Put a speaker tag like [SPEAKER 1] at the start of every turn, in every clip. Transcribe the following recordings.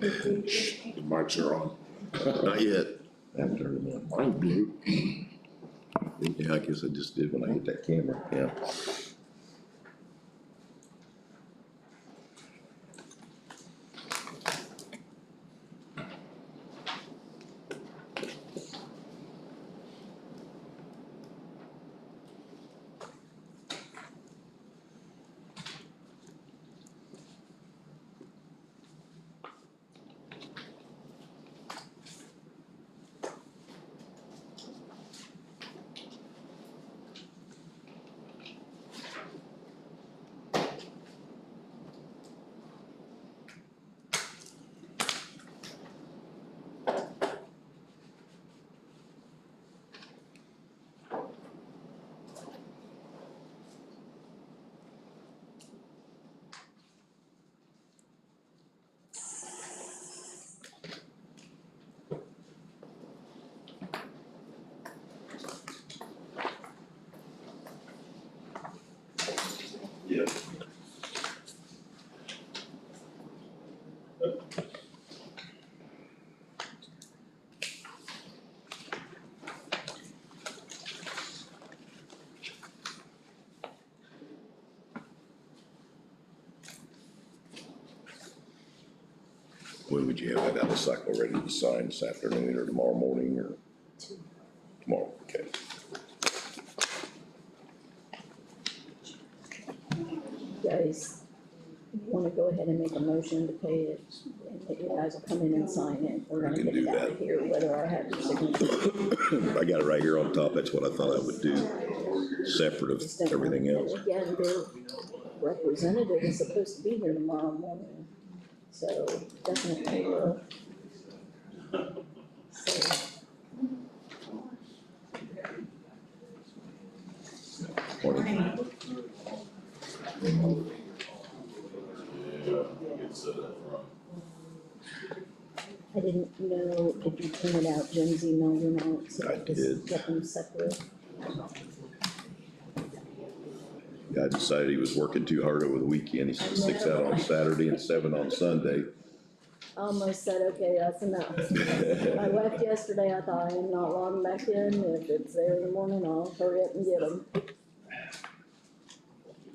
[SPEAKER 1] The mics are on.
[SPEAKER 2] Not yet.
[SPEAKER 3] I haven't turned them on.
[SPEAKER 1] I'm blue.
[SPEAKER 3] Yeah, I guess I just did when I hit that camera.
[SPEAKER 2] Yeah.
[SPEAKER 1] Yeah.
[SPEAKER 3] When would you have that out of cycle ready to sign this afternoon or tomorrow morning or tomorrow? Okay.
[SPEAKER 4] Guys, wanna go ahead and make a motion to pay it, and that you guys will come in and sign it, we're gonna
[SPEAKER 3] can
[SPEAKER 4] get
[SPEAKER 3] do
[SPEAKER 4] it out
[SPEAKER 3] that.
[SPEAKER 4] of here, whether I have your signature.
[SPEAKER 3] I got it right here on top. That's what I thought I would do, separate
[SPEAKER 4] Just
[SPEAKER 3] of
[SPEAKER 4] don't
[SPEAKER 3] everything
[SPEAKER 4] know.
[SPEAKER 3] else.
[SPEAKER 4] And again, their representative is supposed to be here tomorrow morning, so definitely will. So,
[SPEAKER 3] Morning.
[SPEAKER 4] I didn't know if you printed out Jim's emails or not, so
[SPEAKER 3] I
[SPEAKER 4] I just
[SPEAKER 3] did.
[SPEAKER 4] kept them separate.
[SPEAKER 3] I decided he was working too hard over the weekend. He said 6 out on Saturday and 7 on Sunday.
[SPEAKER 4] I almost said, okay, that's enough. I left yesterday, I thought I am not logging back in, if it's there in the morning, I'll hurry up and get them.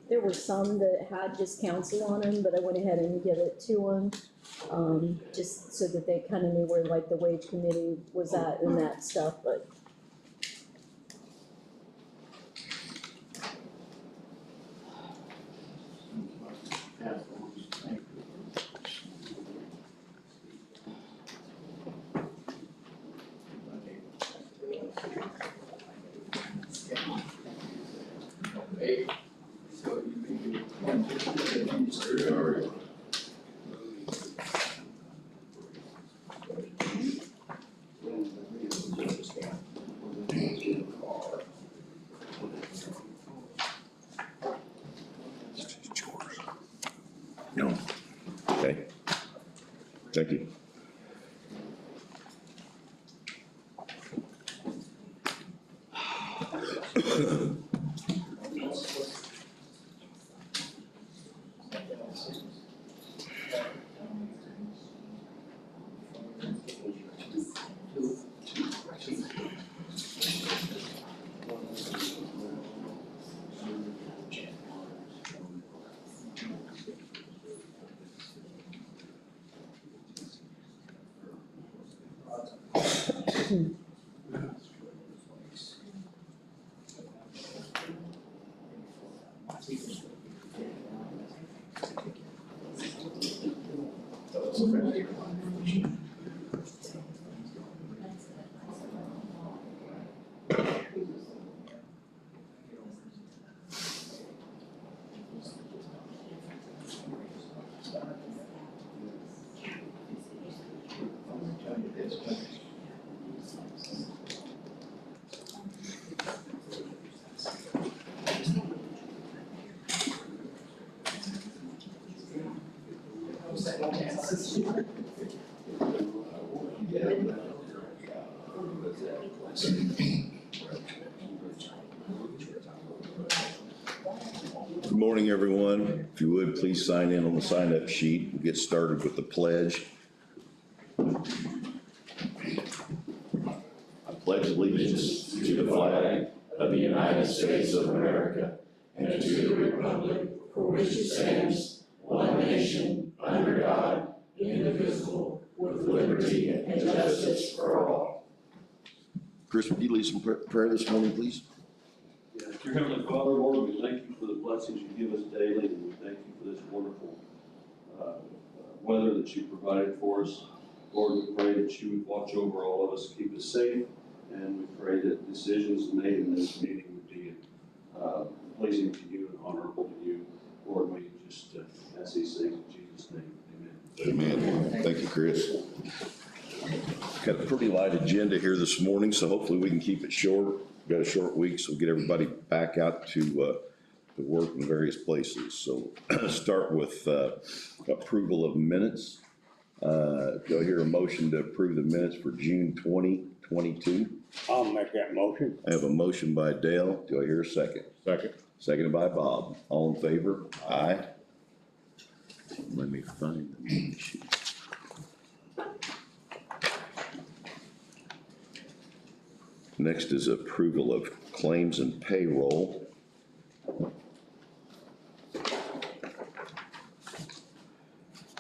[SPEAKER 4] There were some that had just council on them, but I went ahead and give it to them, just so that they kinda knew where like the wage committee was at and that stuff, but.
[SPEAKER 3] No. Okay. Thank you. Good morning, everyone. If you would, please sign in on the sign-up sheet. We'll get started with the pledge. I pledge allegiance to the flag of the United States of America and to the republic for which it stands, one nation, under God, indivisible, with liberty and justice for all. Chris, would you lead some prayer this morning, please?
[SPEAKER 2] Yes, dear Heavenly Father, Lord, we thank you for the blessings you give us daily, and we thank you for this wonderful weather that you provided for us. Lord, we pray that you would watch over all of us, keep us safe, and we pray that decisions made in this meeting would be pleasing to you and honorable to you. Lord, may you just ask these things in Jesus' name. Amen.
[SPEAKER 3] Amen. Thank you, Chris. Got a pretty light agenda here this morning, so hopefully we can keep it short. We've got a short week, so we'll get everybody back out to work in various places. So start with approval of minutes. Do I hear a motion to approve the minutes for June 2022?
[SPEAKER 5] I'll make that motion.
[SPEAKER 3] I have a motion by Dale. Do I hear a second?
[SPEAKER 1] Second.
[SPEAKER 3] Seconded by Bob. All in favor? Aye. Let me find the minute sheet. Next is approval of claims and payroll.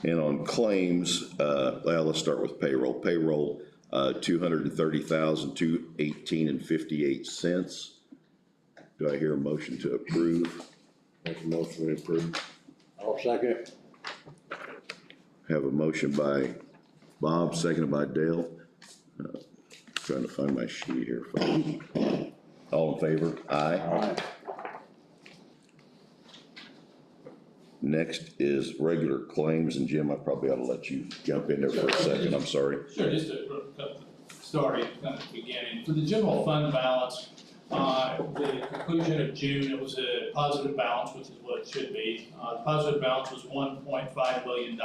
[SPEAKER 3] And on claims, well, let's start with payroll. Payroll, $230,218.58. Do I hear a motion to approve?
[SPEAKER 1] Make a motion to approve.
[SPEAKER 5] I'll second it.
[SPEAKER 3] Have a motion by Bob, seconded by Dale. Trying to find my sheet here. All in favor? Aye.
[SPEAKER 5] Aye.
[SPEAKER 3] Next is regular claims, and Jim, I probably ought to let you jump in there for a second, I'm sorry.
[SPEAKER 6] Sure, just to start at the beginning. For the general fund balance, the conclusion of June, it was a positive balance, which is what it should be. The positive balance was $1.5 million,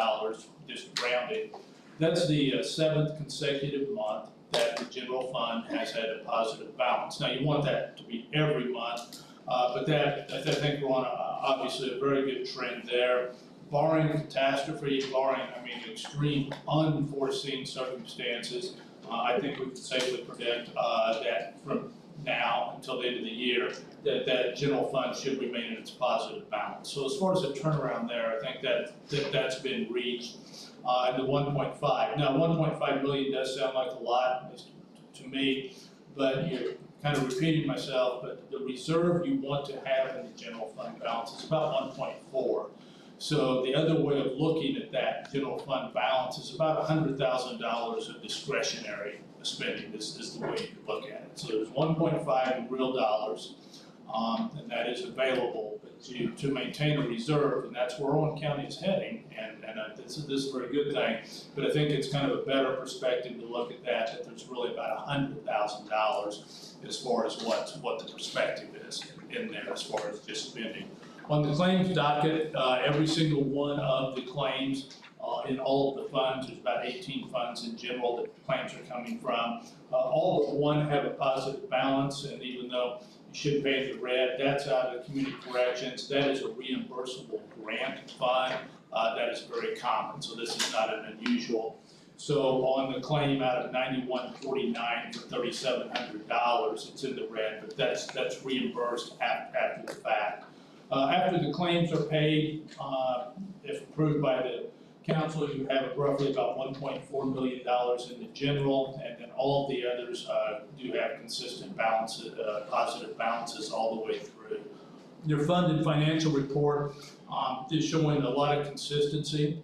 [SPEAKER 6] just rounded. That's the seventh consecutive month that the general fund has had a positive balance. Now, you want that to be every month, but that, I think we're on obviously a very good trend there. Barring catastrophe, extreme unforeseen circumstances, I think we can safely predict that from now until the end of the year, that general fund should remain in its positive balance. So as far as the turnaround there, I think that's been reached. And the 1.5. Now, 1.5 million does sound like a lot to me, but you're kind of repeating myself, but the reserve you want to have in the general fund balance is about 1.4. So the other way of looking at that general fund balance is about $100,000 of discretionary spending. This is the way you look at it. So there's 1.5 in real dollars, and that is available to maintain a reserve, and that's where Owen County is heading, and this is a very good thing. But I think it's kind of a better perspective to look at that there's really about $100,000 as far as what the perspective is in there as far as just spending. On the claims docket, every single one of the claims in all of the funds, there's about 18 funds in general that claims are coming from. All but one have a positive balance, and even though you should pay the red, that's out of community corrections. That is a reimbursable grant fund. That is very common, so this is not an unusual. So on the claim out of $91.49 for $3,700, it's in the red, but that's reimbursed after the fact. After the claims are paid, if approved by the council, you have roughly about $1.4 million in the general, and then all of the others do have consistent balances, positive balances all the way through. Your fund and financial report is showing a lot of consistency.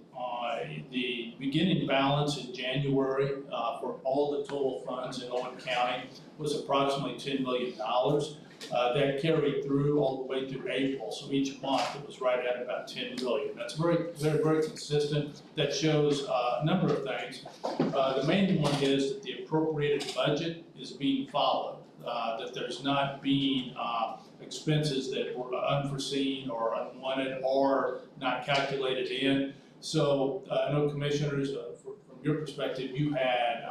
[SPEAKER 6] The beginning balance in January for all the total funds in Owen County was approximately $10 million. That carried through all the way through April, so each month it was right at about $10 million. That's very consistent. That shows a number of things. The main one is that the appropriated budget is being followed, that there's not being expenses that were unforeseen or unwanted or not calculated in. So I know commissioners, from your perspective, you had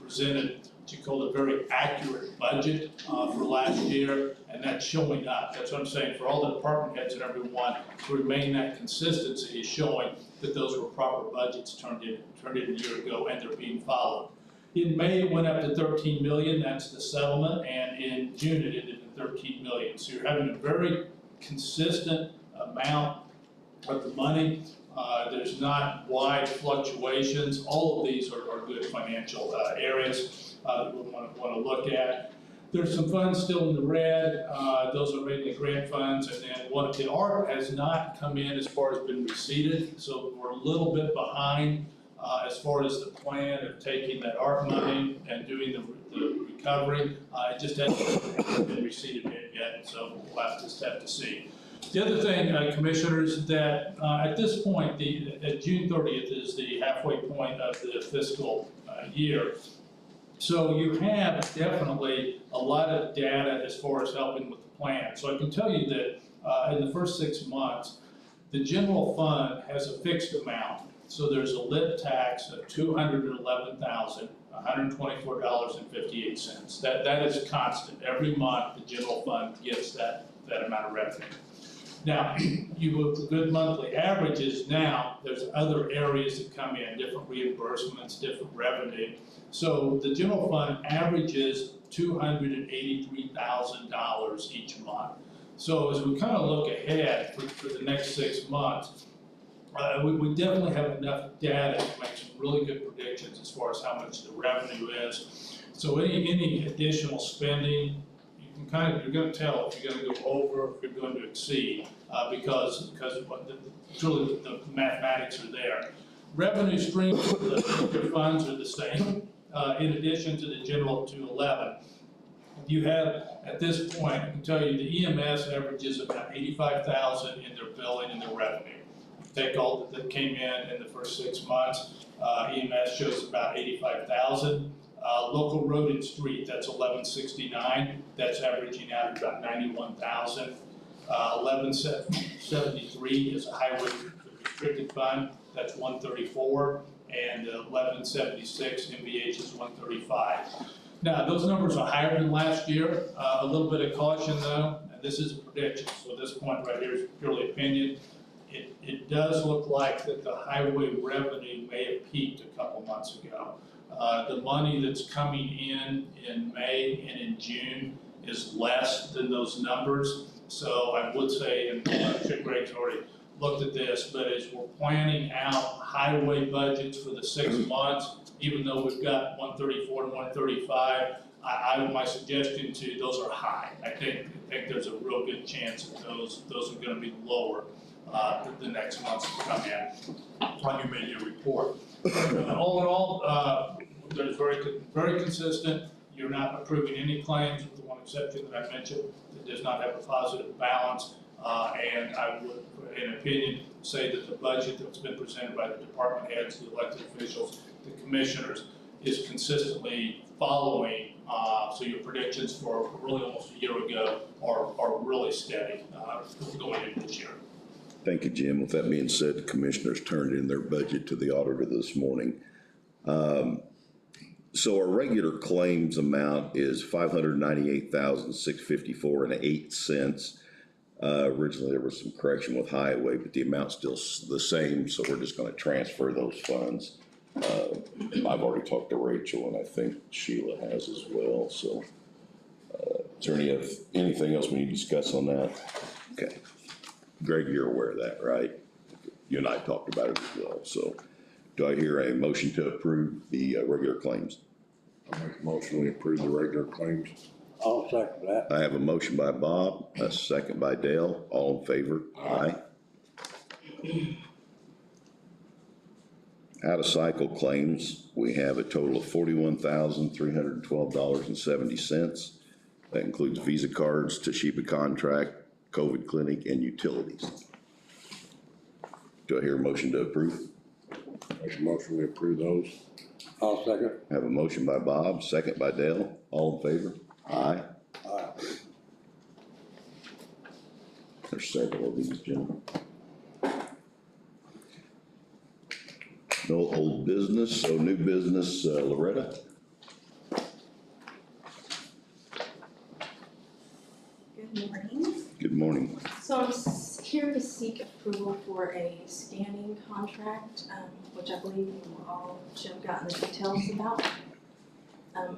[SPEAKER 6] presented what you called a very accurate budget for last year, and and that's showing up. That's what I'm saying, for all the department heads and everyone, to remain that consistency is showing that those were proper budgets turned in a year ago, and they're being followed. In May, it went up to 13 million, that's the settlement, and in June, it ended at 13 million. So you're having a very consistent amount of the money. There's not wide fluctuations. All of these are good financial areas that we want to look at. There's some funds still in the red. Those are mainly grant funds, and then what the ARP has not come in as far as been receipted, so we're a little bit behind as far as the plan of taking that ARP money and doing the recovery. It just hasn't been receipted yet, so we'll just have to see. The other thing, commissioners, that at this point, at June 30th is the halfway point of the fiscal year. So you have definitely a lot of data as far as helping with the plan. So I can tell you that in the first 6 months, the general fund has a fixed amount. So there's a lit tax of $211,124.58. That is constant. Every month, the general fund gets that amount of revenue. Now, you look at good monthly averages. Now, there's other areas that come in, different reimbursements, different revenue. So the general fund averages $283,000 each month. So as we kind of look ahead for the next 6 months, we definitely have enough data to make some really good predictions as far as how much the revenue is. So any additional spending, you're going to tell if you're going to go over, if you're going to exceed, because truly the mathematics are there. Revenue streams for the funds are the same, in addition to the general 211. You have, at this point, I can tell you the EMS averages about $85,000 in their billing and their revenue. Take all that came in the first 6 months, EMS shows about $85,000. Local road and street, that's 1169. That's averaging out at about 91,000. 1173 is a highway restricted fund. That's 134, and 1176 MVH is 135. Now those numbers are higher than last year. A little bit of caution though, and this is a prediction. So this point right here is purely opinion. It does look like that the highway revenue may have peaked a couple months ago. The money that's coming in May and in June is less than those numbers. So I would say, and I'm sure Greg's already looked at this, but as we're planning out highway budgets for the 6 months, even though we've got 134 and 135, my suggestion to those are high. I think there's a real good chance that those are going to be lower the next months to come in on your mid-year report. All in all, there's very consistent. You're not approving any claims with the one exception that I mentioned that does not have a positive balance. And I would, in opinion, say that the budget that's been presented by the department heads, the elected officials, the commissioners, is consistently following. So your predictions for really almost a year ago are really steady going into this year.
[SPEAKER 3] Thank you, Jim. With that being said, the commissioners turned in their budget to the auditor this morning. So our regular claims amount is $598,654.08. Originally there was some correction with highway, but the amount's still the same, so we're just gonna transfer those funds. I've already talked to Rachel, and I think Sheila has as well, so. Is there anything else we need to discuss on that? Okay. Greg, you're aware of that, right? You and I talked about it as well, so. Do I hear a motion to approve the regular claims?
[SPEAKER 1] I'll make a motion, we approve the regular claims.
[SPEAKER 5] I'll second that.
[SPEAKER 3] I have a motion by Bob, a second by Dale. All in favor? Aye. Out of cycle claims, we have a total of $41,312.70. That includes Visa cards, Toshiba contract, COVID clinic, and utilities. Do I hear a motion to approve?
[SPEAKER 1] Make a motion, we approve those.
[SPEAKER 5] I'll second.
[SPEAKER 3] I have a motion by Bob, second by Dale. All in favor? Aye.
[SPEAKER 5] Aye.
[SPEAKER 3] There's several of these, gentlemen. No old business, so new business, Loretta?
[SPEAKER 7] Good for a scanning contract, which I believe you all should have gotten the details about.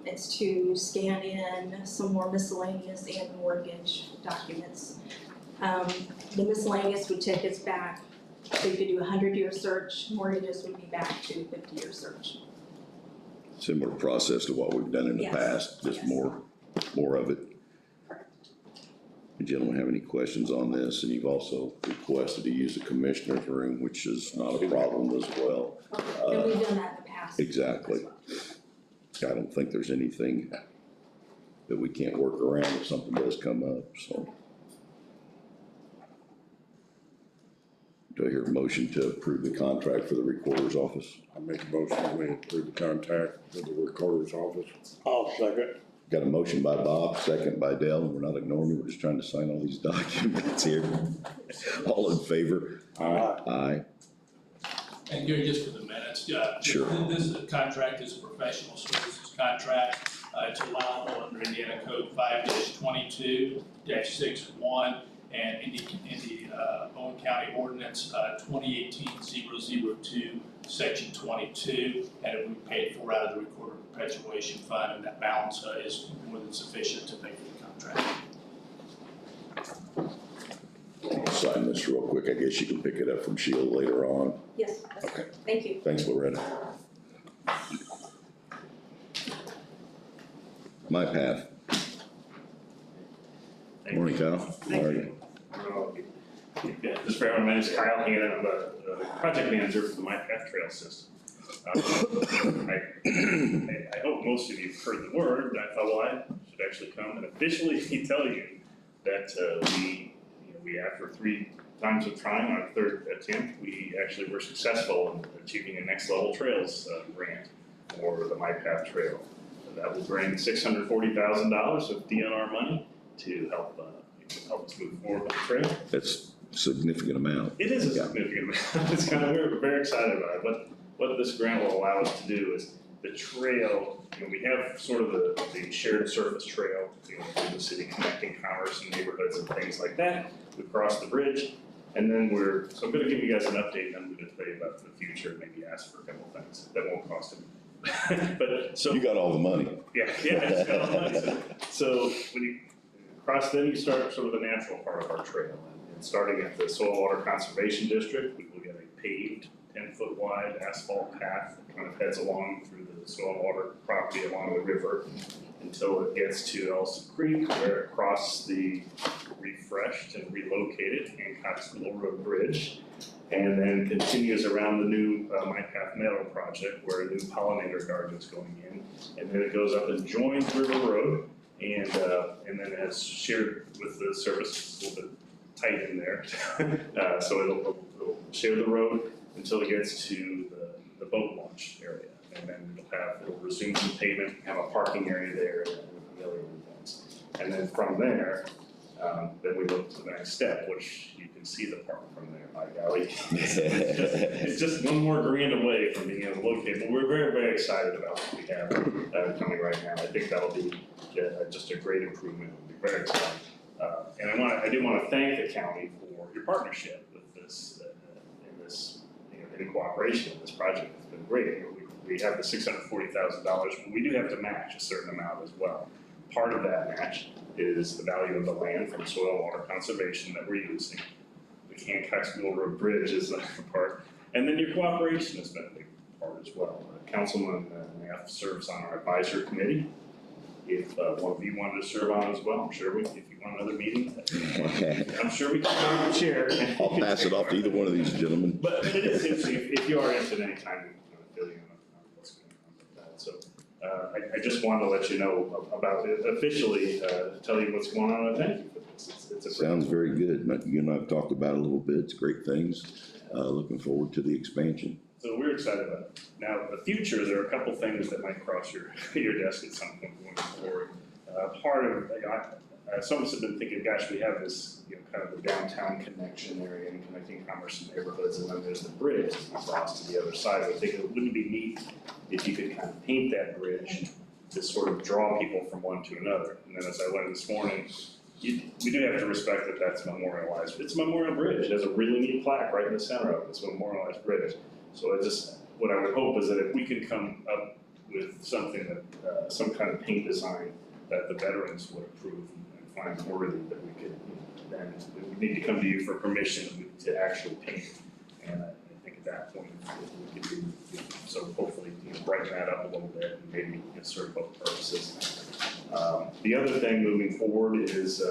[SPEAKER 7] It's to scan in some more miscellaneous and mortgage documents. The miscellaneous would take us back, so you could do a 100-year search, mortgages would be back to 50-year search.
[SPEAKER 3] Similar process to what we've done in the
[SPEAKER 7] Yes.
[SPEAKER 3] past, just
[SPEAKER 7] Yes.
[SPEAKER 3] more of it. You gentlemen have any questions on this? And you've also requested to use the commissioner's room, which is not a problem as well.
[SPEAKER 7] And we've done that in the past.
[SPEAKER 3] Exactly. I don't think there's anything that we can't work around if something does come up, so. Do I hear a motion to approve the contract for the recorder's office?
[SPEAKER 1] I make a motion, we approve the contact for the recorder's office.
[SPEAKER 5] I'll second.
[SPEAKER 3] Got a motion by Bob, second by Dale, and we're not ignoring you, we're just trying to sign all these documents here. All in favor? Aye.
[SPEAKER 6] And Gary, just for the minutes,
[SPEAKER 3] Sure.
[SPEAKER 6] This contract is a professional services contract. It's allowable under Indiana Code 5-22-61 and in the Owen County Ordinance 2018-002, Section 22, and it will be paid for out of the Recorder Perpetuation Fund, and that balance is more than sufficient to pay for the contract.
[SPEAKER 3] I'll sign this real quick, I guess you can pick it up from Sheila later on.
[SPEAKER 7] Yes,
[SPEAKER 3] Okay.
[SPEAKER 7] thank you.
[SPEAKER 3] Thanks, Loretta. My path. Morning, Kyle. How are you?
[SPEAKER 8] Just for everyone, my name is Kyle Hannon. I'm the project manager for the My Path Trail system. I hope most of you have heard the word, but I thought, well, I should actually come and officially tell you that we, after 3 times of trying, on our 3rd attempt, we actually were successful in achieving a next level trails grant for the My Path Trail. That will bring $640,000 of DNR money to help us move forward with the trail.
[SPEAKER 3] That's a significant amount.
[SPEAKER 8] It is a significant amount. It's kind of, we're very excited about it. What this grant will allow us to do is the trail, we have sort of the shared surface trail, through the city, connecting commerce and neighborhoods and things like that. We cross the bridge, and then so I'm gonna give you guys an update, and I'm gonna tell you about the future, and maybe ask for a couple things that won't cost them. But so.
[SPEAKER 3] You got all the money.
[SPEAKER 8] Yeah, I just got all the money. So when you cross, then you start sort of the natural part of our trail. And starting at the Soil Water Conservation District, we will get a paved 10-foot wide asphalt path that kind of heads along through the soil and water property along the river until it gets to Elson Creek, where it crosses the refreshed and relocated Hancock's Middle Road Bridge, and then continues around the new My Path Meadow project, where a new pollinator garden is going in, and then it goes up and joins River Road, and then it's shared with the surface. It's a little bit tight in there, so it'll share the road until it gets to the boat launch area, and then it'll resume some pavement, have a parking area there, and a million things. And then from there, then we look to the next step, which you can see the park from there, by golly. It's just one more grand away from being able to locate, but we're very, very excited about what we have coming right now. I think that'll be just a great improvement. We'll be very excited. And I do want to thank the county for your partnership with this, in cooperation with this project. It's been great. We have the $640,000, but we do have to match a certain amount as well. Part of that match is the value of the land from soil and water conservation that we're using. The Hancock's Middle Road Bridge is the other part. And then your cooperation has been a big part as well. Councilman Nath serves on our advisory committee. If one of you wanted to serve on as well, I'm sure if you want another meeting, I'm sure we can find a chair.
[SPEAKER 3] I'll pass it off to either one of these gentlemen.
[SPEAKER 8] But it is interesting, if you are interested any time, fill you in on what's going on with that. So I just wanted to let you know about it, officially tell you what's going on, and thank you for this. It's a
[SPEAKER 3] Sounds very good. You and I have talked about it a little bit. It's great things. Looking forward to the expansion.
[SPEAKER 8] So we're excited about it. Now, the future, there are a couple things that might cross your desk at some point going forward. Part of, some of us have been thinking, gosh, we have this, kind of the downtown connection area and connecting commerce and neighborhoods, and then there's the bridge across to the other side. I think it wouldn't be neat if you could kind of paint that bridge to sort of draw people from one to another. And then as I went this morning, we do have to respect that that's memorialized. It's a memorial bridge. It has a really neat plaque right in the center of it. It's a memorialized bridge. So what I would hope is that if we can come up with something that, some kind of paint design that the veterans would approve and find worthy, that we could, then we would need to come to you for permission to actually paint. And I think at that point, we could do, so hopefully, brighten that up a little bit and maybe serve both purposes. The other thing moving forward is,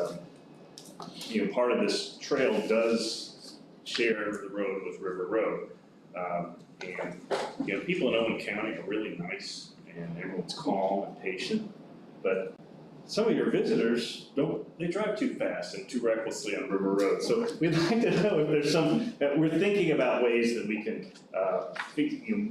[SPEAKER 8] part of this trail does share the road with River Road. And, people in Owen County are really nice and everyone's calm and patient, but some of your visitors they drive too fast and too recklessly on River Road. So we'd like to know if there's we're thinking about ways that we can,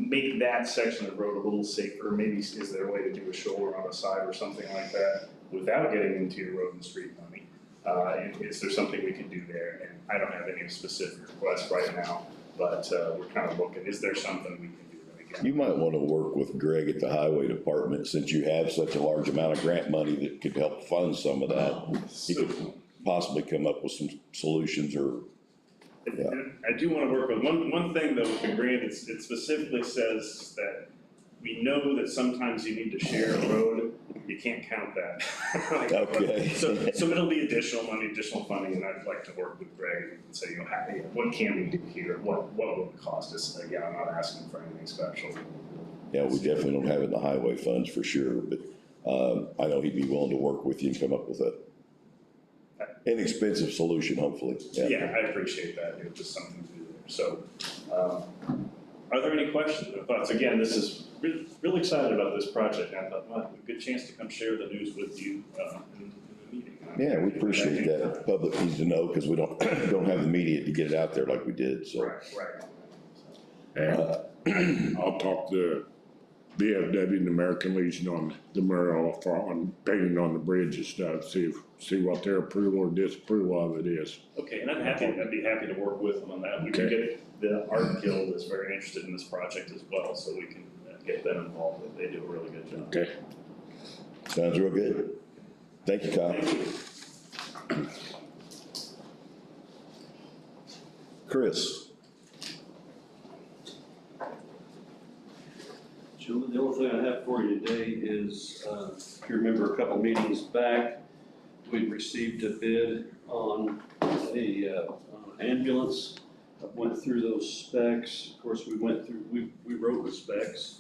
[SPEAKER 8] make that section of the road a little safer. Maybe is there a way to do a shoulder on the side or something like that without getting into your road and street money? And is there something we can do there? And I don't have any specific requests right now, but we're kind of looking, is there something we can do?
[SPEAKER 3] You might want to work with Greg at the highway department, since you have such a large amount of grant money that could help fund some of that. He could possibly come up with some solutions or. Yeah.
[SPEAKER 8] I do want to work with, one thing though with the grant, it specifically says that we know that sometimes you need to share a road, you can't count that.
[SPEAKER 3] Okay.
[SPEAKER 8] So it'll be additional money, additional funding, and I'd like to work with Greg and say, hey, what can we do here? What will it cost us? Again, I'm not asking for anything special.
[SPEAKER 3] Yeah, we definitely don't have it in the highway funds for sure, but I know he'd be willing to work with you and come up with a inexpensive solution, hopefully.
[SPEAKER 8] Yeah, I appreciate that. It's just something to do there. So, are there any questions or thoughts? Again, this is really excited about this project. I thought, well, a good chance to come share the news with you in the meeting.
[SPEAKER 3] Yeah, we appreciate that. The public needs to know, because we don't have the media to get it out there like we did, so.
[SPEAKER 8] Right.
[SPEAKER 1] And I'll talk to VFW and the American Legion on the mural on painting on the bridge and stuff, see what their approval or disapproval of it is.
[SPEAKER 8] Okay, and I'd be happy to work with them on that. We can get, the Art Guild is very interested in this project as well, so we can get them involved. They do a really good job.
[SPEAKER 1] Okay.
[SPEAKER 3] Sounds real good. Thank you, Kyle.
[SPEAKER 8] Thank you.
[SPEAKER 3] Chris?
[SPEAKER 2] Gentlemen, the only thing I have for you today is, if you remember a couple meetings back, we received a bid on an ambulance. I went through those specs. Of course, we wrote the specs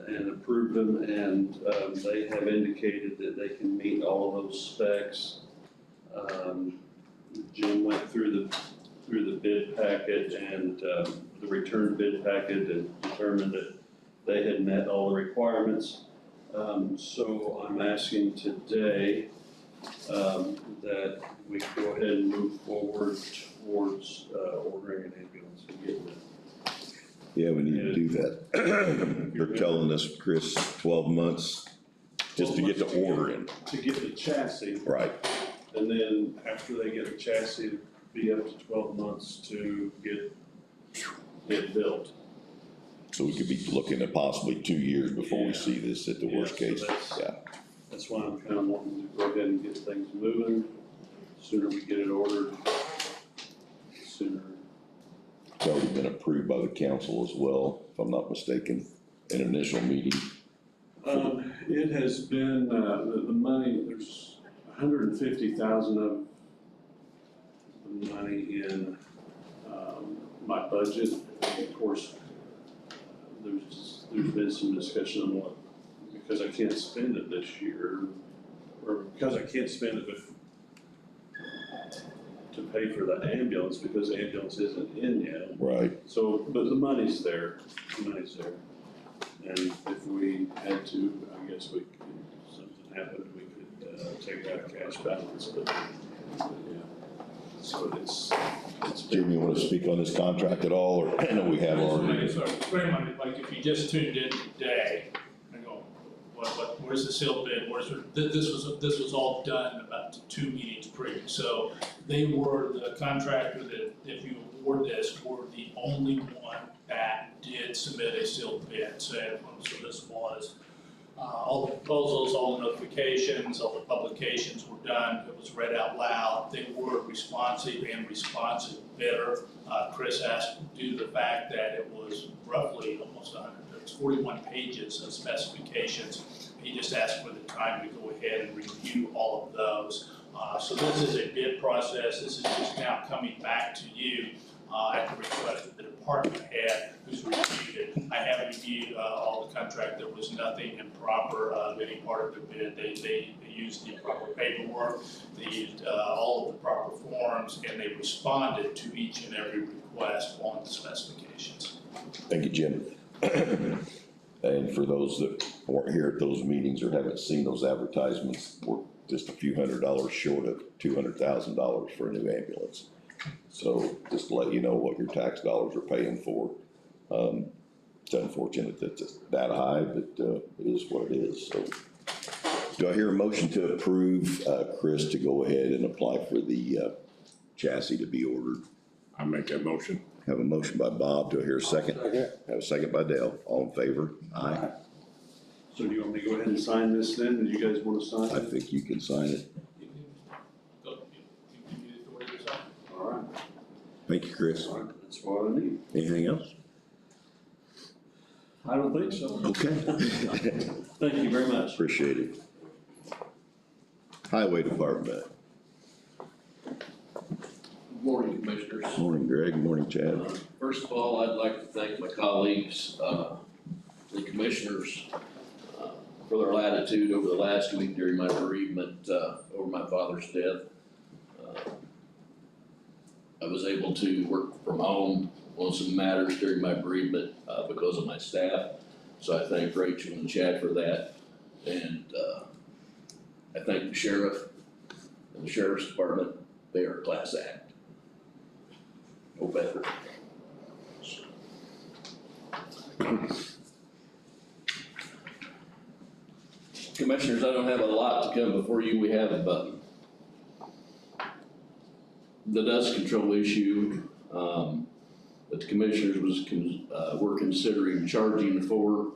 [SPEAKER 2] and approved them, and they have indicated that they can meet all of those specs. Jim went through the bid packet and the return bid packet and determined that they had met all the requirements. So I'm asking today that we go ahead and move forward towards ordering an ambulance and getting it.
[SPEAKER 3] Yeah, we need to do that. They're telling us, Chris, 12 months just to get the order in.
[SPEAKER 2] To get the chassis.
[SPEAKER 3] Right.
[SPEAKER 2] And then after they get the chassis, it'd be up to 12 months to get it built.
[SPEAKER 3] So we could be looking at possibly 2 years before we see this at the worst
[SPEAKER 2] So
[SPEAKER 3] case. Yeah.
[SPEAKER 2] That's why I'm kind of wanting to go ahead and get things moving. The sooner we get it ordered, the sooner.
[SPEAKER 3] It's already been approved by the council as well, if I'm not mistaken, in an initial meeting.
[SPEAKER 2] It has been, the money, there's 150,000 of the money in, my budget. Of course, there's been some discussion on what, because I can't spend it this year, or because I can't spend it to pay for the ambulance, because the ambulance isn't in yet.
[SPEAKER 3] Right.
[SPEAKER 2] So, but the money's there, And if we had to, I guess we could, if something happened, we could take out a cash balance, but yeah. So it's
[SPEAKER 3] Jim, you want to speak on this contract at all, or I know we have already?
[SPEAKER 6] Sorry, very much, like if you just tuned in today, and go, where's the sealed bid, this was all done about 2 meetings previous. So they were, the contractor that, if you award this, were the only one that did submit a sealed bid, so this was all the proposals, all the notifications, all the publications were done. It was read out loud. They were responsive and responsive bidder. Chris asked, due to the fact that it was roughly almost 100, it's 41 pages of specifications. He just asked for the time to go ahead and review all of those. So this is a bid process. This is just now coming back to you at the request of the department head who's reviewed it. I have reviewed all the contract. There was nothing improper of any part of the bid. They used the proper paperwork, they used all of the proper forms, and they responded to each and every request on the specifications.
[SPEAKER 3] Thank you, Jim. And for those that weren't here at those meetings or haven't seen those advertisements, we're just a few $100s short of $200,000 for a new ambulance. So just to let you know what your tax dollars are paying for. It's unfortunate that it's that high, but it is what it is. So do I hear a motion to approve Chris to go ahead and apply for the chassis to be ordered?
[SPEAKER 1] I make that motion.
[SPEAKER 3] Have a motion by Bob. Do I hear a second?
[SPEAKER 5] Second.
[SPEAKER 3] Have a second by Dale. All in favor? Aye.
[SPEAKER 2] So do you want me to go ahead and sign this then? Do you guys want to sign
[SPEAKER 3] I
[SPEAKER 2] it?
[SPEAKER 3] think you can sign it.
[SPEAKER 6] You can give me the authority to sign.
[SPEAKER 2] All right.
[SPEAKER 3] Thank you, Chris.
[SPEAKER 2] All right, that's what I need.
[SPEAKER 3] Anything else?
[SPEAKER 2] I don't think so.
[SPEAKER 3] Okay.
[SPEAKER 2] Thank you very much.
[SPEAKER 3] Appreciate it. Highway Department.
[SPEAKER 9] Morning, Commissioners.
[SPEAKER 3] Morning, Greg. Morning, Chad.
[SPEAKER 9] First of all, I'd like to thank my colleagues, the Commissioners, for their latitude over the last week during my bereavement, over my father's death. I was able to work from home on some matters during my bereavement, because of my staff. So I thank Rachel and Chad for that. And, I thank the sheriff and the sheriff's department. They are a class act. No better. Commissioners, I don't have a lot to come before you. We have the dust control issue, that the commissioners were considering charging for.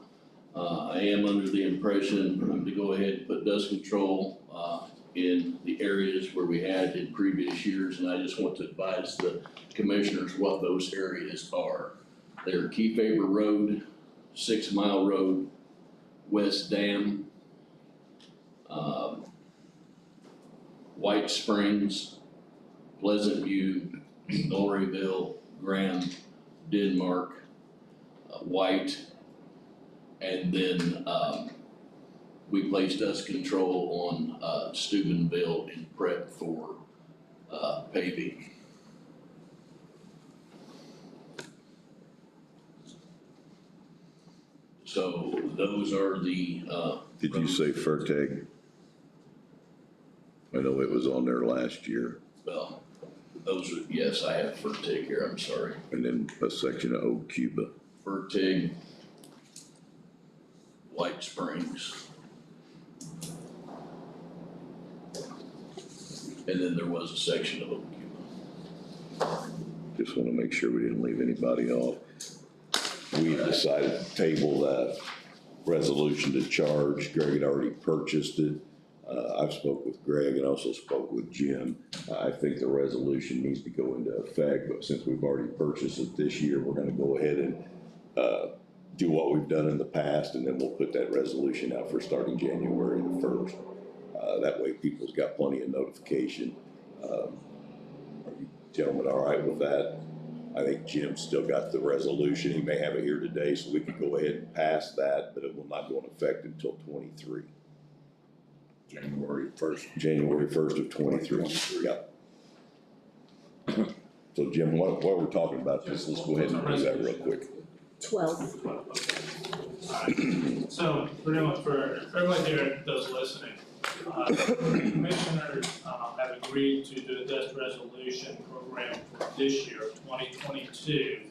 [SPEAKER 9] I am under the impression to go ahead and put dust control, in the areas where we had in previous years, and I just want to advise the commissioners what those areas are. They're Keyfaber Road, 6 Mile Road, West Dam, White Springs, Pleasant View, Gloryville, Graham, Denmark, White, and then, we placed dust control on, Steubenville in prep for, paving. So those are the,
[SPEAKER 3] Did you say Fertig? I know it was on there last year.
[SPEAKER 9] well, those are, yes, I have Fertig here, I'm sorry.
[SPEAKER 3] And then a section of Old Cuba.
[SPEAKER 9] Fertig, White Springs. And then there was a section of Oak Cuba.
[SPEAKER 3] Just want to make sure we didn't leave anybody off. We decided to table that resolution to charge. Greg had already purchased it. I've spoke with Greg and also spoke with Jim. I think the resolution needs to go into effect, but since we've already purchased it this year, we're gonna go ahead and, do what we've done in the past, and then we'll put that resolution out for starting January the 1st. That way people's got plenty of notification. Are you gentlemen all right with that? I think Jim's still got the resolution. He may have it here today, so we could go ahead and pass that, but it will not go into effect until 23.
[SPEAKER 1] January 1st.
[SPEAKER 3] January 1st of 23. Yep. So Jim, while we're talking about this, let's go ahead and do that real quick.
[SPEAKER 4] 12.
[SPEAKER 6] Alright, so pretty much for everybody here, those listening, commissioners have agreed to do a dust resolution program for this year, 2022,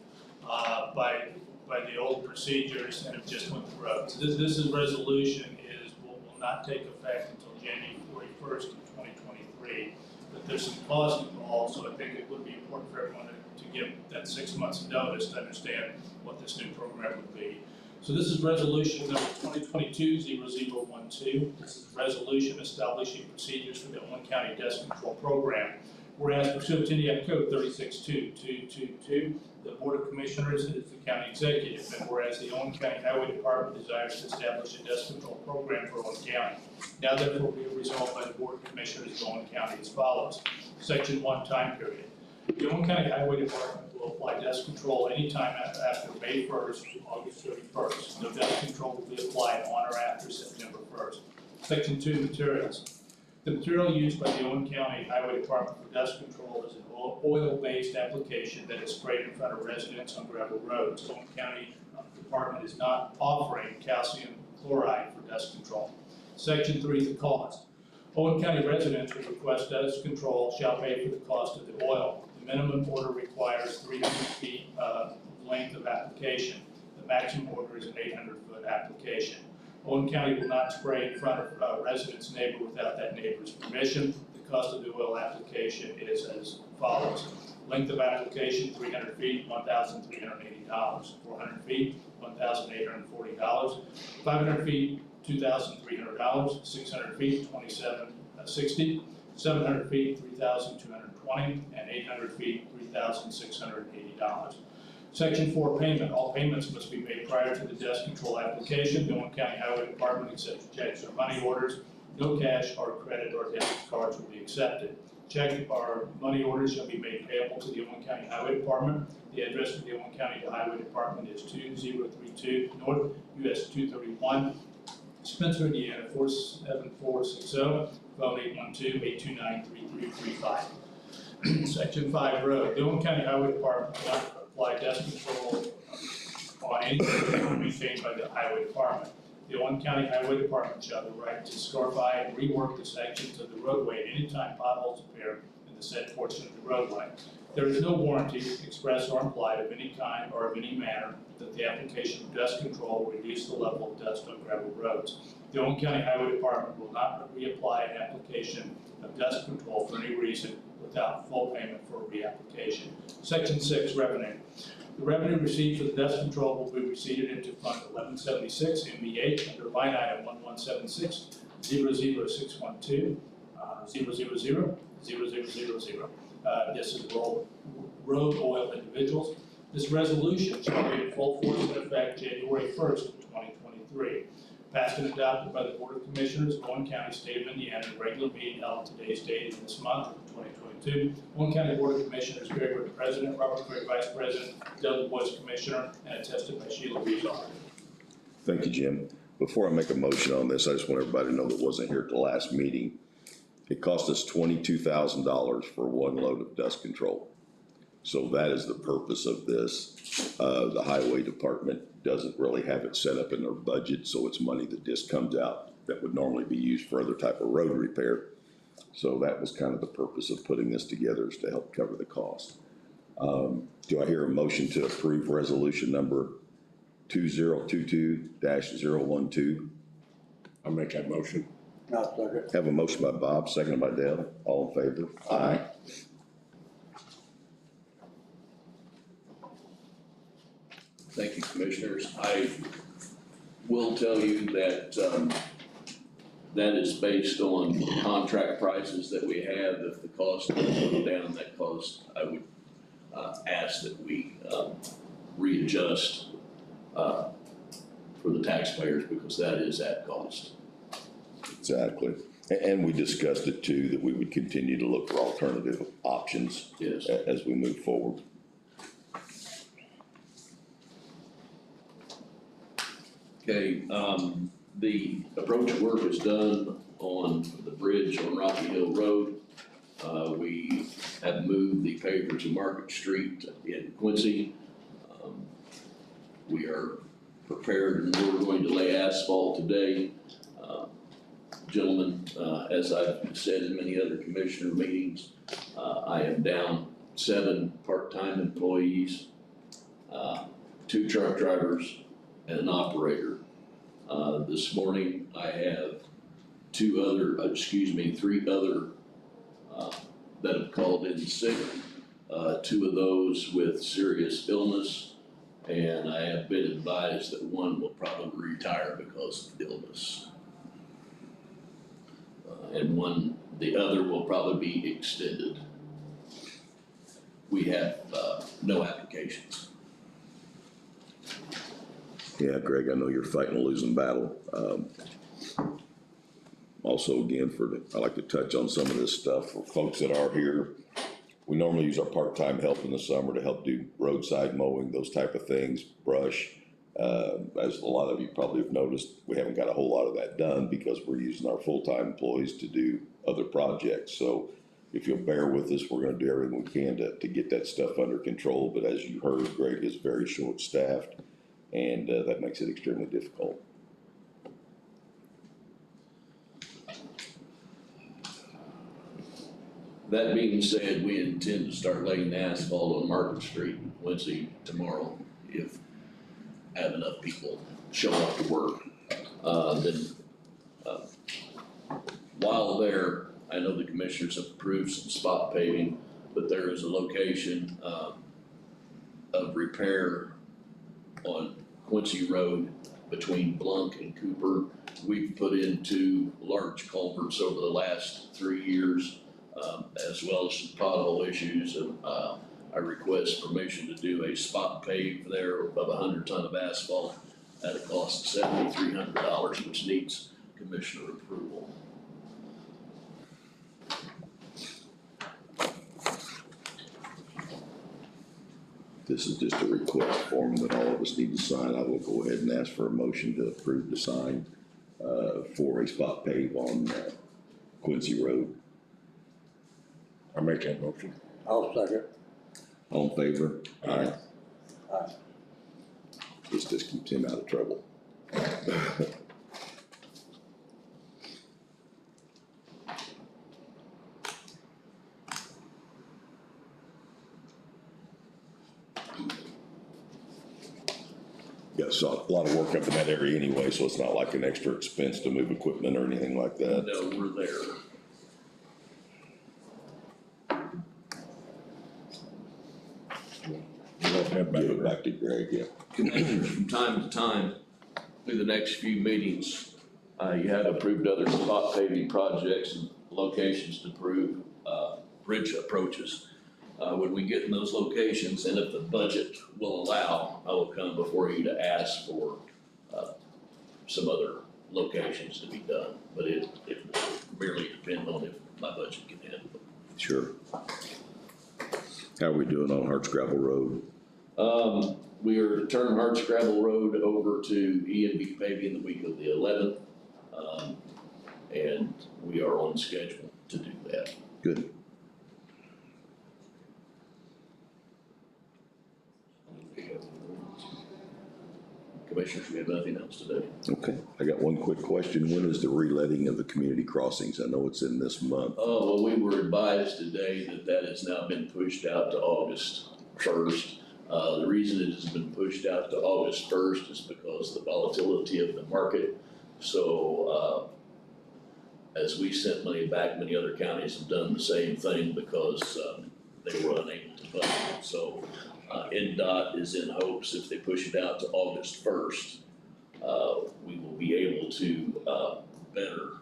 [SPEAKER 6] by the old procedures and have just went through. So this is resolution will not take effect until January 1st of 2023. But there's some cost involved, so I think it would be important for everyone to give that 6 months notice to understand what this new program would be. So this is resolution number 2022-0012. This is a resolution establishing procedures for the Owen County Dust Control Program. Whereas pursuant to Indiana Code 362222, the Board of Commissioners is the county executive, and whereas the Owen County Highway Department desires to establish a dust control program for Owen County. Now therefore be resolved by the Board of Commissioners of Owen County as follows. Section 1, time period. The Owen County Highway Department will apply dust control anytime after May 1st to August 31st. No dust control will be applied on or after September 1st. Section 2, materials. The material used by the Owen County Highway Department for dust control is an oil-based application that is sprayed in front of residents on gravel roads. Owen County Department is not offering calcium chloride for dust control. Section 3, the cost. Owen County residents who request dust control shall pay for the cost of the oil. The minimum order requires 300 feet length of application. The maximum order is an 800-foot application. Owen County will not spray in front of a resident's neighbor without that neighbor's permission. The cost of the oil application is as follows. Length of application, 300 feet, $1,380. 400 feet, $1,840. 500 feet, $2,300. 600 feet, $2,760. 700 feet, $3,220. And 800 feet, $3,680. Section 4, payment. All payments must be made prior to the dust control application. The Owen County Highway Department accepts checks or money orders. No cash or credit or debit cards will be accepted. Check or money orders shall be made payable to the Owen County Highway Department. The address of the Owen County Highway Department is 2032 North US 231, Spencer, Indiana 47460. Phone 812-829-3335. Section 5, road. The Owen County Highway Department will not apply dust control on any road maintained by the Highway Department. The Owen County Highway Department shall have the right to scarify and rework the sections of the roadway at any time potholes appear in the said portion of the roadway. There is no warranty, express or implied, of any kind or of any manner that the application of dust control will reduce the level of dust on gravel roads. The Owen County Highway Department will not reapply an application of dust control for any reason without full payment for reapplication. Section 6, revenue. The revenue received for the dust control will be receipted into Fund 1176 MBH under line item 1176 00612 000. This is road oil individuals. This resolution shall be in full force and effect January 1st, 2023. Passed and adopted by the Board of Commissioners of Owen County, State of Indiana, in a regular meeting held today's date in this month of 2022. Owen County Board of Commissioners, Gary Wood, President, Robert Craig, Vice President, Doug Boyce, Commissioner, and attested by Sheila Reeves, Auditor.
[SPEAKER 3] Thank you, Jim. Before I make a motion on this, I just want everybody to know that wasn't here at the last meeting. It cost us $22,000 for one load of dust control. So that is the purpose of this. The Highway Department doesn't really have it set up in their budget, so it's money that just comes out that would normally be used for other type of road repair. So that was kind of the purpose of putting this together, is to help cover the cost. Do I hear a motion to approve resolution number 2022-012?
[SPEAKER 1] I'll make that motion.
[SPEAKER 5] I'll second.
[SPEAKER 3] Have a motion by Bob, seconded by Dale. All in favor? Aye.
[SPEAKER 9] Thank you, Commissioners. I will tell you that, that is based on contract prices that we have. If the cost goes down, that cost, I would, ask that we, readjust, for the taxpayers, because that is at cost.
[SPEAKER 3] Exactly. And we discussed it too, that we would continue to look for alternative options.
[SPEAKER 9] Yes.
[SPEAKER 3] As we move forward.
[SPEAKER 9] Okay, the approach work is done on the bridge on Rocky Hill Road. We have moved the paver to Market Street in Quincy. We are prepared and we're going to lay asphalt today. Gentlemen, as I've said in many other commissioner meetings, I am down 7 part-time employees, 2 truck drivers, and an operator. This morning I have 3 other that have called in sick. 2 of those with serious illness, And I have been advised that one will probably retire because of illness. And the other will probably be extended. We have, no applications.
[SPEAKER 3] Yeah, Greg, I know you're fighting a losing battle. Also, again, I like to touch on some of this stuff for folks that are here. We normally use our part-time help in the summer to help do roadside mowing, those type of things, brush. As a lot of you probably have noticed, we haven't got a whole lot of that done because we're using our full-time employees to do other projects. So if you'll bear with us, we're gonna do everything we can to get that stuff under control. But as you heard, Greg is very short-staffed, and that makes it extremely difficult.
[SPEAKER 9] That being said, we intend to start laying asphalt on Market Street Wednesday, tomorrow, if I have enough people show up to work. While there, I know the commissioners have approved some spot paving, but there is a location, of repair on Quincy Road between Blunk and Cooper. We've put in 2 large culverts over the last 3 years, as well as some pothole issues, and I request permission to do a spot pave there of 100 ton of asphalt at a cost of $7,300, which needs commissioner approval.
[SPEAKER 3] This is just a request form that all of us need to sign. I will go ahead and ask for a motion to approve the sign for a spot pave on Quincy Road.
[SPEAKER 1] I make that motion.
[SPEAKER 5] I'll second.
[SPEAKER 3] All in favor?
[SPEAKER 1] Aye.
[SPEAKER 5] Aye.
[SPEAKER 3] This just keeps him out of trouble. Yeah, so a lot of work up in that area anyway, so it's not like an extra expense to move equipment or anything like that.
[SPEAKER 9] No, we're there.
[SPEAKER 3] Give it back to Greg, yeah.
[SPEAKER 9] Commissioners, from time to time, through the next few meetings, you have approved other spot paving projects and locations to approve, bridge approaches. When we get in those locations, and if the budget will allow, I will come before you to ask for, some other locations to be done. But it merely depends on if my budget can handle it.
[SPEAKER 3] Sure. How are we doing on Hartscrabble Road?
[SPEAKER 9] We are turning Hartscrabble Road over to E&B paving the week of the 11th. And we are on schedule to do that.
[SPEAKER 3] Good.
[SPEAKER 9] Commissioners, we have nothing else today.
[SPEAKER 3] Okay, I got one quick question. When is the reletting of the community crossings? I know it's in this month.
[SPEAKER 9] Oh, well, we were advised today that that has now been pushed out to August 1st. The reason it has been pushed out to August 1st is because of the volatility of the market. So, as we sent money back, many other counties have done the same thing because, they were unable to budget. So, NDOT is in hopes if they push it out to August 1st, we will be able to, better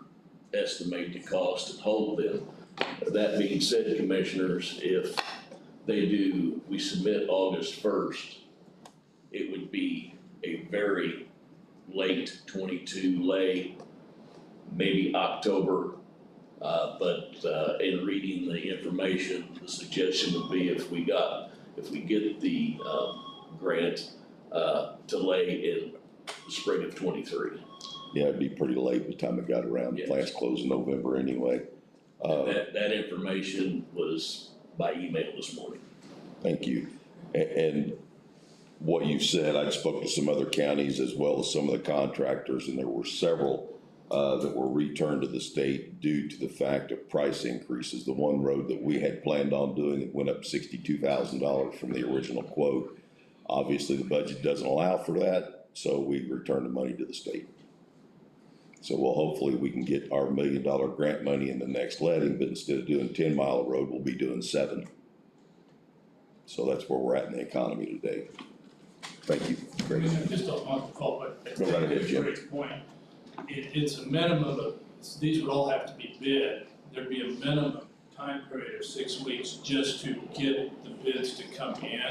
[SPEAKER 9] estimate the cost and hold them. That being said, commissioners, if we submit August 1st, it would be a very late 22 lay, maybe October. But in reading the information, the suggestion would be if we get the grant to lay in the spring of 23.
[SPEAKER 3] Yeah, it'd be pretty late by the time it got around.
[SPEAKER 9] Yes.
[SPEAKER 3] Plants close in November anyway.
[SPEAKER 9] That information was by email this morning.
[SPEAKER 3] Thank you. And what you said, I spoke to some other counties as well as some of the contractors, and there were several that were returned to the state due to the fact of price increases. The one road that we had planned on doing, it went up $62,000 from the original quote. Obviously, the budget doesn't allow for that, so we returned the money to the state. So hopefully we can get our $1 million grant money in the next letting, but instead of doing 10-mile road, we'll be doing 7. So that's where we're at in the economy today. Thank you, Greg.
[SPEAKER 6] Just on the call, but.
[SPEAKER 3] Go right ahead, Jim.
[SPEAKER 6] Greg's point, it's a minimum of, these would all have to be bid. There'd be a minimum time period of 6 weeks just to get the bids to come in.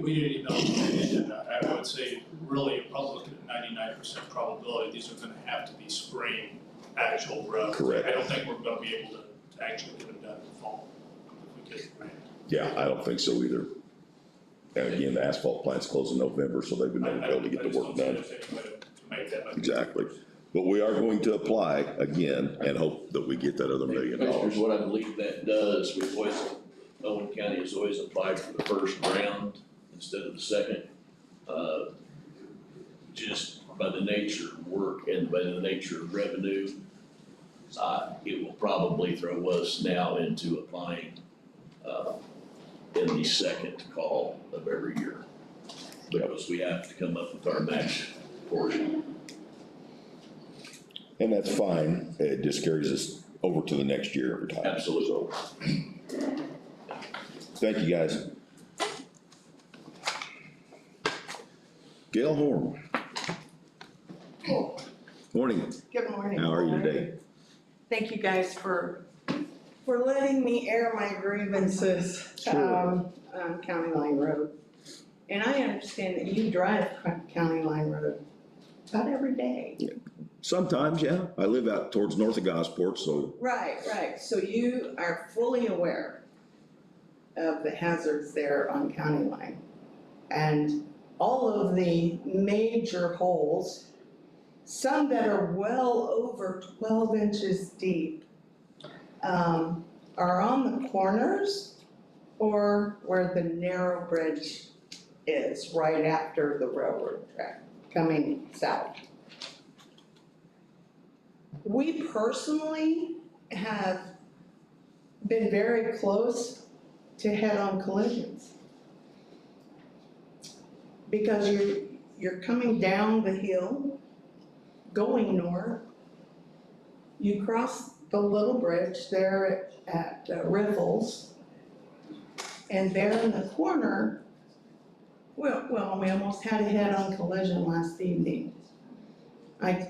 [SPEAKER 6] We didn't even know, and I would say really probably looking at 99% probability, these are gonna have to be spring actual roads.
[SPEAKER 3] Correct.
[SPEAKER 6] I don't think we're gonna be able to actually get them done in the fall, if we get it right.
[SPEAKER 3] Yeah, I don't think so either. And again, the asphalt plant's closed in November, so they would never be able to get the work done.
[SPEAKER 6] Make that much.
[SPEAKER 3] Exactly. But we are going to apply again and hope that we get that other $1 million.
[SPEAKER 9] Commissioners, what I believe that does, Owen County has always applied for the first round instead of the second. Just by the nature of work and by the nature of revenue, it will probably throw us now into applying, in the second call of every year. Because we have to come up with our match portion.
[SPEAKER 3] And that's fine. It just carries us over to the next year every time.
[SPEAKER 9] Absolutely.
[SPEAKER 3] Thank you, guys. Gail Horn. Morning.
[SPEAKER 10] Good morning.
[SPEAKER 3] How are you today?
[SPEAKER 10] Thank you guys for letting me air my grievances,
[SPEAKER 3] Sure.
[SPEAKER 10] on County Line Road. And I understand that you drive County Line Road about every day.
[SPEAKER 3] Sometimes, yeah. I live out towards north of Gosport, so
[SPEAKER 10] Right. So you are fully aware of the hazards there on County Line. And all of the major holes, some that are well over 12 inches deep, are on the corners or where the narrow bridge is, right after the railroad track coming south. We personally have been very close to head-on collisions. Because you're coming down the hill, going north, you cross the little bridge there at Riffles, and there in the corner, well, we almost had a head-on collision last evening.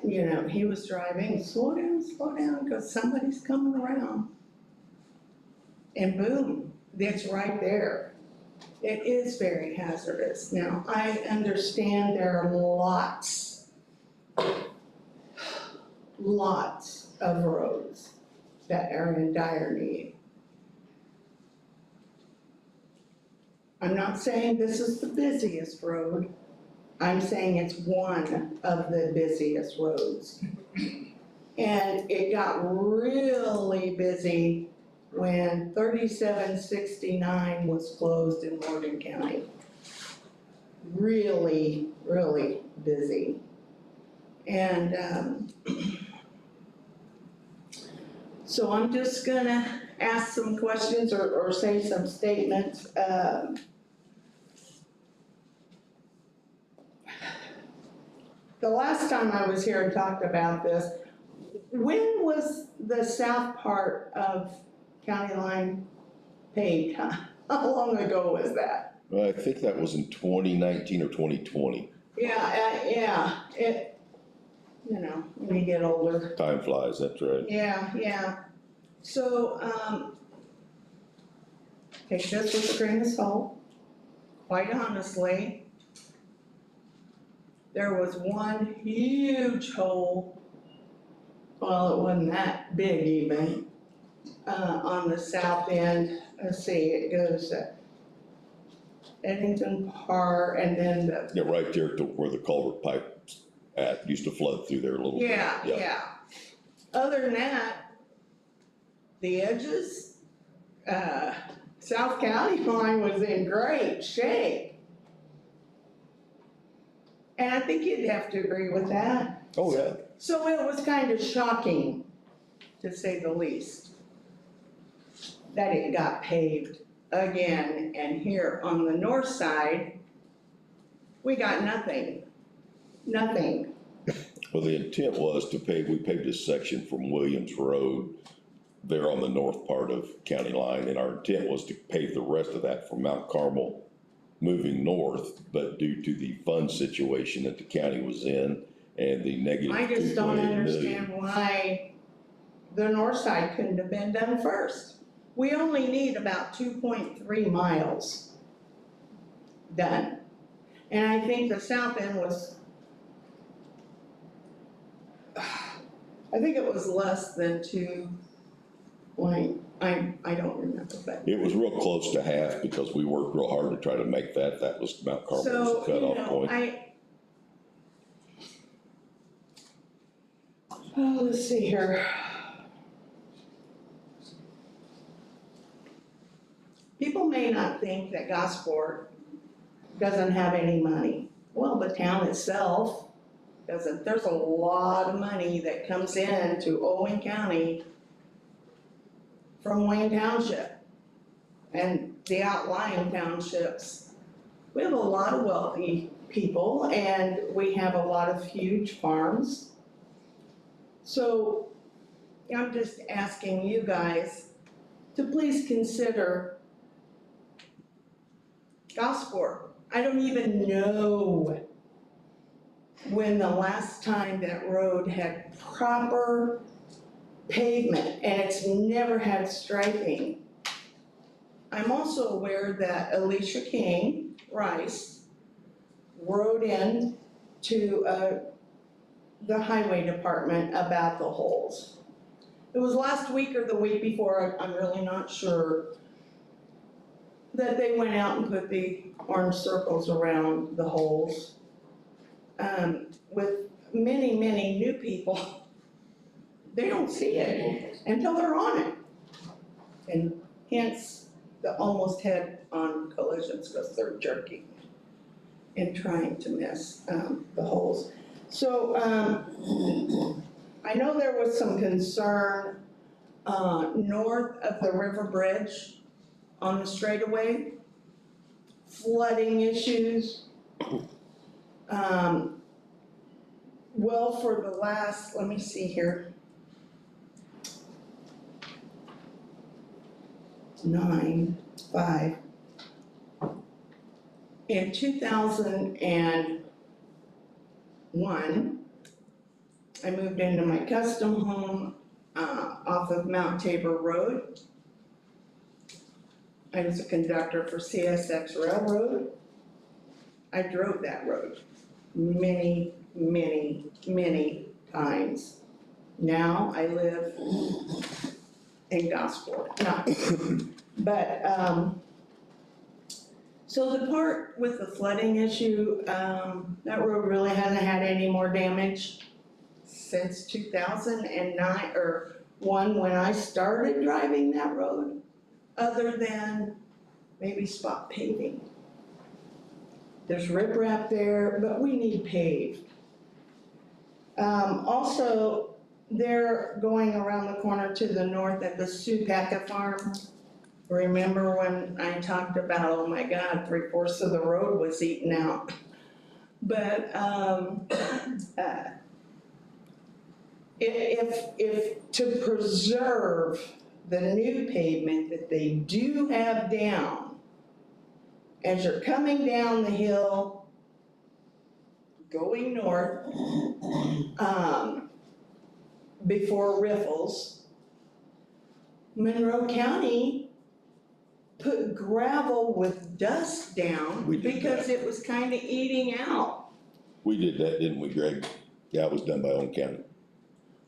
[SPEAKER 10] He was driving, slow down, because somebody's coming around. And boom, it's right there. It is very hazardous. Now, I understand there are lots of roads that are in dire need. I'm not saying this is the busiest road. I'm saying it's one of the busiest roads. And it got really busy when 3769 was closed in Morgan County. Really, really busy. And so I'm just gonna ask some questions or say some statements. The last time I was here and talked about this, when was the south part of County Line paved? How long ago was that?
[SPEAKER 3] I think that was in 2019 or 2020.
[SPEAKER 10] Yeah, when you get older.
[SPEAKER 3] Time flies, that's right.
[SPEAKER 10] Yeah. So, take this with a grain of salt. Quite honestly, there was one huge hole, well, it wasn't that big even, on the south end. Let's see, it goes Eddington Park and then the.
[SPEAKER 3] Yeah, right there to where the culvert pipe's at, used to flood through there a little bit.
[SPEAKER 10] Yeah. Other than that, the edges, South County Line was in great shape. And I think you'd have to agree with that.
[SPEAKER 3] Oh, yeah.
[SPEAKER 10] So it was kind of shocking, to say the least, that it got paved again. And here on the north side, we got nothing.
[SPEAKER 3] Well, the intent was to pave, we paved a section from Williams Road there on the north part of County Line, and our intent was to pave the rest of that from Mount Carmel moving north, but due to the fund situation that the county was in and the negative
[SPEAKER 10] I just don't
[SPEAKER 3] 2.8
[SPEAKER 10] understand
[SPEAKER 3] million.
[SPEAKER 10] why the north side couldn't have been done first. We only need about 2.3 miles done. And I think the south end was, I think it was less than 2 point, I don't remember, but.
[SPEAKER 3] It was real close to half because we worked real hard to try to make that. That was Mount Carmel's
[SPEAKER 10] So, you
[SPEAKER 3] cutoff
[SPEAKER 10] know,
[SPEAKER 3] point.
[SPEAKER 10] Oh, let's see here. People may not think that Gosport doesn't have any money. Well, the town itself doesn't. There's a lot of money that comes in to Owen County from Wayne Township and the outlying townships. We have a lot of wealthy people and we have a lot of huge farms. So I'm just asking you guys to please consider Gosport. I don't even know when the last time that road had proper pavement, and it's never had striping. I'm also aware that Alicia King Rice wrote in to the highway department about the holes. It was last week or the week before, I'm really not sure, that they went out and put the orange circles around the holes. With many, many new people, they don't see it until they're on it. And hence the almost head-on collisions because they're jerking and trying to miss the holes. So I know there was some concern north of the river bridge on the straightaway, flooding issues. Well, for the last, let me see here. 9/5. In 2001, I moved into my custom home off of Mount Tabor Road. I was a conductor for CSX Railroad. I drove that road many, many, many times. Now I live in Gosport. No. But, so the part with the flooding issue, that road really hasn't had any more damage since 2009 or 1 when I started driving that road, other than maybe spot paving. There's riprap there, but we need paved. Also, they're going around the corner to the north at the Supaka farm. Remember when I talked about, oh my God, 3/4 of the road was eaten out? But if to preserve the new pavement that they do have down, as you're coming down the hill, going north, before Riffles, Monroe County put gravel with dust down
[SPEAKER 3] We did
[SPEAKER 10] because
[SPEAKER 3] that.
[SPEAKER 10] it was kind of eating out.
[SPEAKER 3] We did that, didn't we, Greg? Yeah, it was done by Owen County.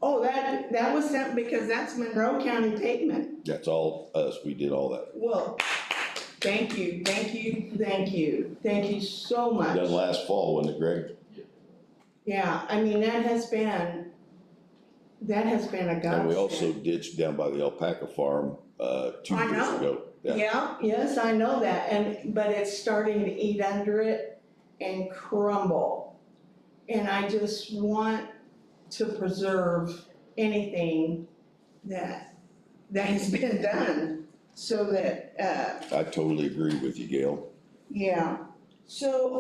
[SPEAKER 10] Oh, that was sent because that's Monroe County pavement.
[SPEAKER 3] That's all us. We did all that.
[SPEAKER 10] Well, thank you, thank you, thank you, thank you so much.
[SPEAKER 3] Done last fall, wasn't it, Greg?
[SPEAKER 10] Yeah, I mean, that has been a godsend.
[SPEAKER 3] And we also ditched down by the alpaca farm, 2
[SPEAKER 10] I
[SPEAKER 3] years
[SPEAKER 10] know.
[SPEAKER 3] ago.
[SPEAKER 10] Yeah, yes, I know that, but it's starting to eat under it and crumble. And I just want to preserve anything that has been done so that,
[SPEAKER 3] I totally agree with you, Gail.
[SPEAKER 10] yeah. So,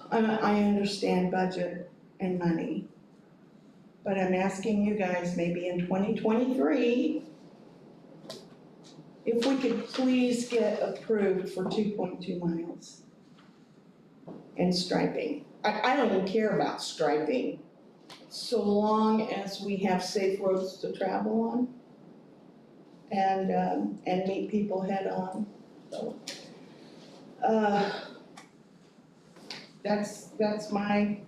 [SPEAKER 10] I understand budget and money, but I'm asking you guys, maybe in 2023, if we could please get approved for 2.2 miles and striping. I don't even care about striping, so long as we have safe roads to travel on and meet people head on, so. That's my,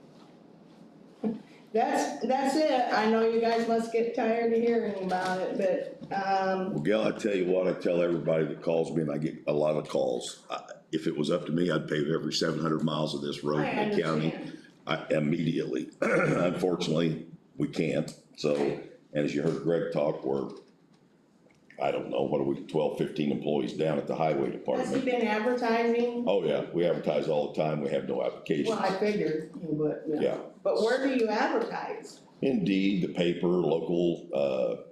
[SPEAKER 10] that's it. I know you guys must get tired of hearing about it, but,
[SPEAKER 3] Well, Gail, I tell you what, I tell everybody that calls me, and I get a lot of calls. If it was up to me, I'd pave every 700 miles of this road
[SPEAKER 10] I
[SPEAKER 3] in the county
[SPEAKER 10] understand.
[SPEAKER 3] immediately. Unfortunately, we can't. So, and as you heard Greg talk, we're, I don't know, what are we, 12, 15 employees down at the highway
[SPEAKER 10] Has he
[SPEAKER 3] department?
[SPEAKER 10] been advertising?
[SPEAKER 3] Oh, yeah, we advertise all the time. We have no applications.
[SPEAKER 10] Well, I figured, but,
[SPEAKER 3] Yeah.
[SPEAKER 10] But where do you advertise?
[SPEAKER 3] Indeed, the paper, local,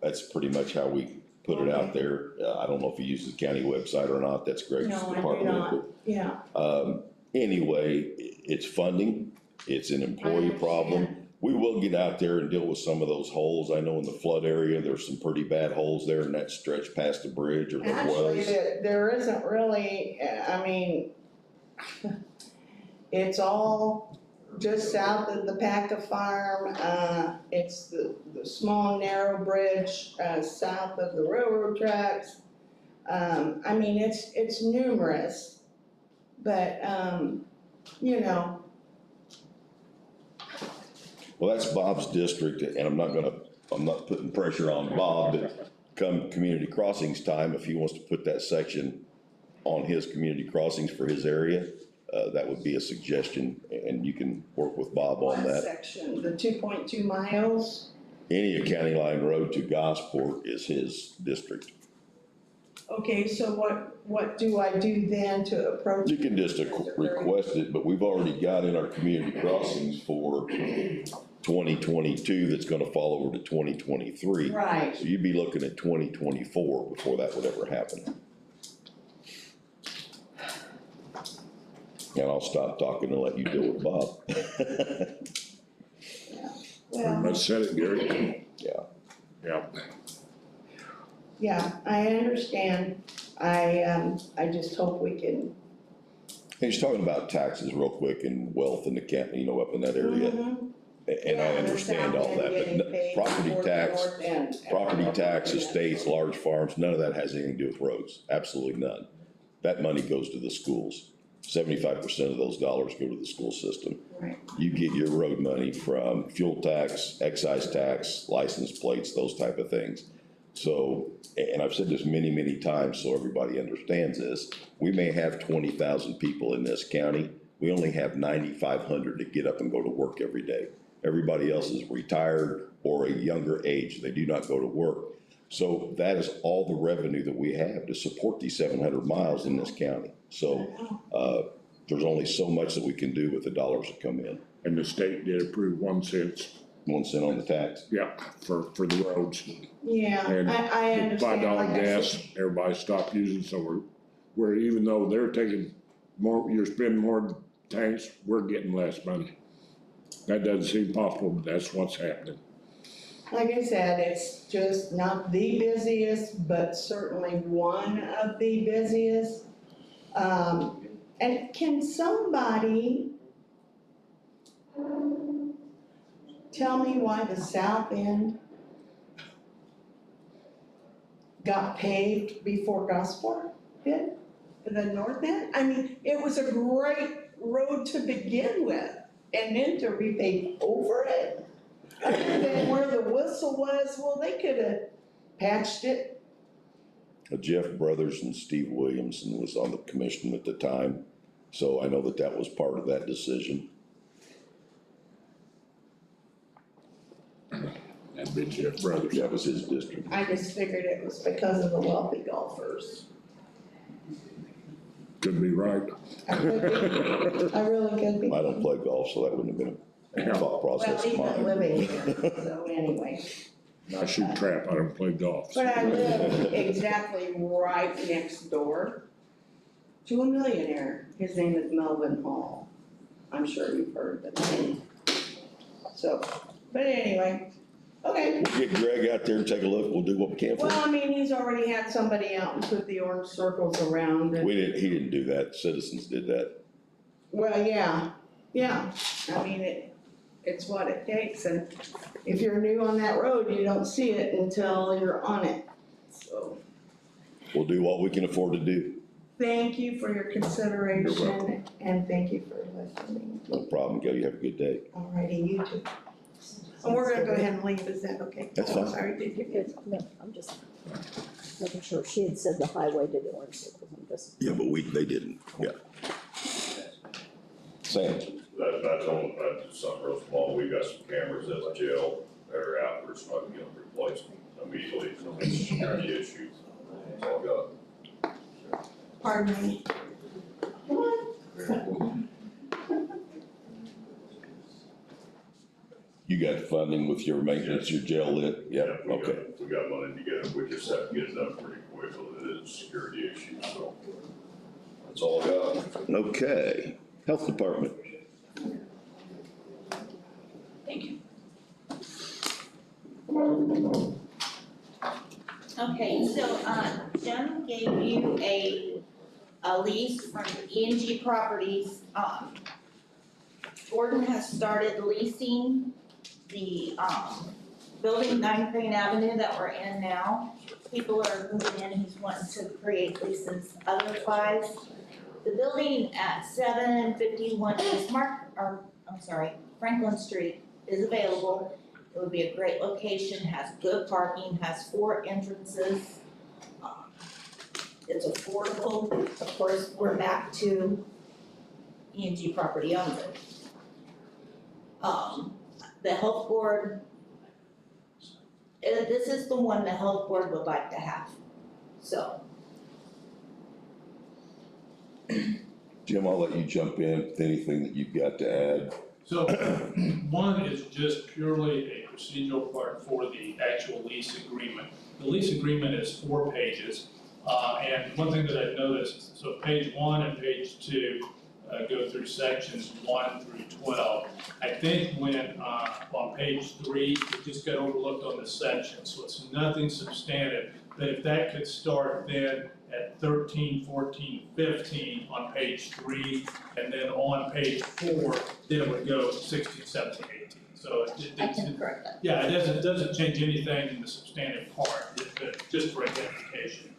[SPEAKER 3] that's pretty much how we put it out there. I don't know if he uses the county website or not. That's Greg's
[SPEAKER 10] No, I do
[SPEAKER 3] department.
[SPEAKER 10] not. Yeah.
[SPEAKER 3] Anyway, it's funding. It's an employee problem.
[SPEAKER 10] understand.
[SPEAKER 3] We will get out there and deal with some of those holes. I know in the flood area, there's some pretty bad holes there in that stretch past the bridge, or there
[SPEAKER 10] Actually,
[SPEAKER 3] was.
[SPEAKER 10] there isn't really, I mean, it's all just south of the Paca Farm. It's the small narrow bridge, south of the railroad tracks. I mean, it's numerous, but, you know,
[SPEAKER 3] Well, that's Bob's district, and I'm not putting pressure on Bob, but come community crossings time, if he wants to put that section on his community crossings for his area, that would be a suggestion, and you can work with Bob on
[SPEAKER 10] one
[SPEAKER 3] that.
[SPEAKER 10] section, the 2.2 miles.
[SPEAKER 3] Any county line road to Gosport is his district.
[SPEAKER 10] Okay, so what do I do then to approach?
[SPEAKER 3] You can just request it, but we've already got in our community crossings for 2022 that's gonna fall over to 2023.
[SPEAKER 10] Right.
[SPEAKER 3] So you'd be looking at 2024 before that would ever happen. And I'll stop talking and let you deal with Bob.
[SPEAKER 1] Pretty
[SPEAKER 10] Well,
[SPEAKER 1] much said it, Gary.
[SPEAKER 3] Yeah.
[SPEAKER 1] Yeah.
[SPEAKER 10] yeah, I understand. I just hope we can.
[SPEAKER 3] He's talking about taxes real quick and wealth in the county, you know, up in that area.
[SPEAKER 10] Mhm.
[SPEAKER 3] And I
[SPEAKER 10] Yeah,
[SPEAKER 3] understand
[SPEAKER 10] the
[SPEAKER 3] all
[SPEAKER 10] south end
[SPEAKER 3] that,
[SPEAKER 10] getting
[SPEAKER 3] but
[SPEAKER 10] paid
[SPEAKER 3] property
[SPEAKER 10] for the
[SPEAKER 3] tax,
[SPEAKER 10] north end.
[SPEAKER 3] property tax, estates, large farms, none of that has anything to do with roads, absolutely none. That money goes to the schools. 75% of those dollars go to the school system.
[SPEAKER 10] Right.
[SPEAKER 3] You get your road money from fuel tax, excise tax, license plates, those type of things. So, and I've said this many, many times, so everybody understands this, we may have 20,000 people in this county, we only have 9,500 that get up and go to work every day. Everybody else is retired or a younger age, they do not go to work. So that is all the revenue that we have to support these 700 miles in this county. So, there's only so much that we can do with the dollars that come in.
[SPEAKER 1] And the state did approve 1 cent,
[SPEAKER 3] 1 cent on the tax.
[SPEAKER 1] yeah, for the roads.
[SPEAKER 10] Yeah,
[SPEAKER 1] And
[SPEAKER 10] I
[SPEAKER 1] the
[SPEAKER 10] understand.
[SPEAKER 1] $5
[SPEAKER 10] like I
[SPEAKER 1] gas,
[SPEAKER 10] said.
[SPEAKER 1] everybody stopped using, so we're, even though they're taking more, you're spending more tanks, we're getting less money. That doesn't seem possible, but that's what's happening.
[SPEAKER 10] Like I said, it's just not the busiest, but certainly one of the busiest. And can somebody tell me why the south end got paved before Gosport did? The north end? I mean, it was a great road to begin with, and then to repave over it. Other than where the whistle was, well, they could have patched it.
[SPEAKER 3] Jeff Brothers and Steve Williamson was on the commission at the time, so I know that that was part of that decision.
[SPEAKER 1] That'd be Jeff Brothers.
[SPEAKER 3] That was his district.
[SPEAKER 10] I just figured it was because of the wealthy golfers.
[SPEAKER 1] Could be right.
[SPEAKER 10] I could be, I really could be.
[SPEAKER 3] I don't play golf, so that wouldn't have been a thought
[SPEAKER 10] Well,
[SPEAKER 3] process of
[SPEAKER 10] even
[SPEAKER 3] mine.
[SPEAKER 10] living here, so anyway.
[SPEAKER 1] I shoot trap, I don't play golf.
[SPEAKER 10] But I live exactly right next door to a millionaire. His name is Melvin Hall. I'm sure you've heard the name. So, but anyway, Okay.
[SPEAKER 3] We'll get Greg out there and take a look. We'll do what we can for
[SPEAKER 10] Well,
[SPEAKER 3] him.
[SPEAKER 10] I mean, he's already had somebody out and put the orange circles around and,
[SPEAKER 3] He didn't do that. Citizens did that.
[SPEAKER 10] well, yeah. I mean, it's what it takes, and if you're new on that road, you don't see it until you're on it, so.
[SPEAKER 3] We'll do what we can afford to do.
[SPEAKER 10] Thank you for your
[SPEAKER 3] You're
[SPEAKER 10] consideration,
[SPEAKER 3] welcome.
[SPEAKER 10] and thank you for listening.
[SPEAKER 3] No problem, Gail. You have a good day.
[SPEAKER 10] Alrighty, you too. And we're gonna go ahead and leave, is that okay?
[SPEAKER 3] That's fine.
[SPEAKER 10] Sorry, did you get?
[SPEAKER 4] Good, no, I'm just making sure, she had said the highway to the orange circles, I'm just.
[SPEAKER 3] Yeah, but they didn't. Yeah. Sam?
[SPEAKER 11] That's something real small, we got some cameras at the jail that are out, we're just not gonna replace them immediately, it's a security issue. That's all I got.
[SPEAKER 10] Pardon me.
[SPEAKER 3] You got funding with your maintenance, your jail lit? Yeah, okay.
[SPEAKER 11] We got money together, we just have to get it done pretty quick, it is a security issue, so. That's all I got.
[SPEAKER 3] Okay. Health Department.
[SPEAKER 12] Thank you. Okay, so, Jim gave you a lease from E&G Properties. Gordon has started leasing the, building 9 Crane Avenue that we're in now. People are moving in, he's wanting to create leases otherwise. The building at 751 Franklin Street is available. It would be a great location, has good parking, has 4 entrances. It's affordable. Of course, we're back to E&G property owns it. The health board, this is the one the health board would like to have, so.
[SPEAKER 3] Jim, I'll let you jump in with anything that you've got to add.
[SPEAKER 6] So, one is just purely a procedural part for the actual lease agreement. The lease agreement is 4 pages, and one thing that I've noticed, so page 1 and page 2 go through sections 1 through 12. I think when, on page 3, it just got overlooked on this section, so it's nothing substantive, but if that could start then at 13, 14, 15 on page 3, and then on page 4, then it would go 16, 17, 18. So
[SPEAKER 12] I can correct that.
[SPEAKER 6] yeah, it doesn't change anything in the substantive part, just for identification.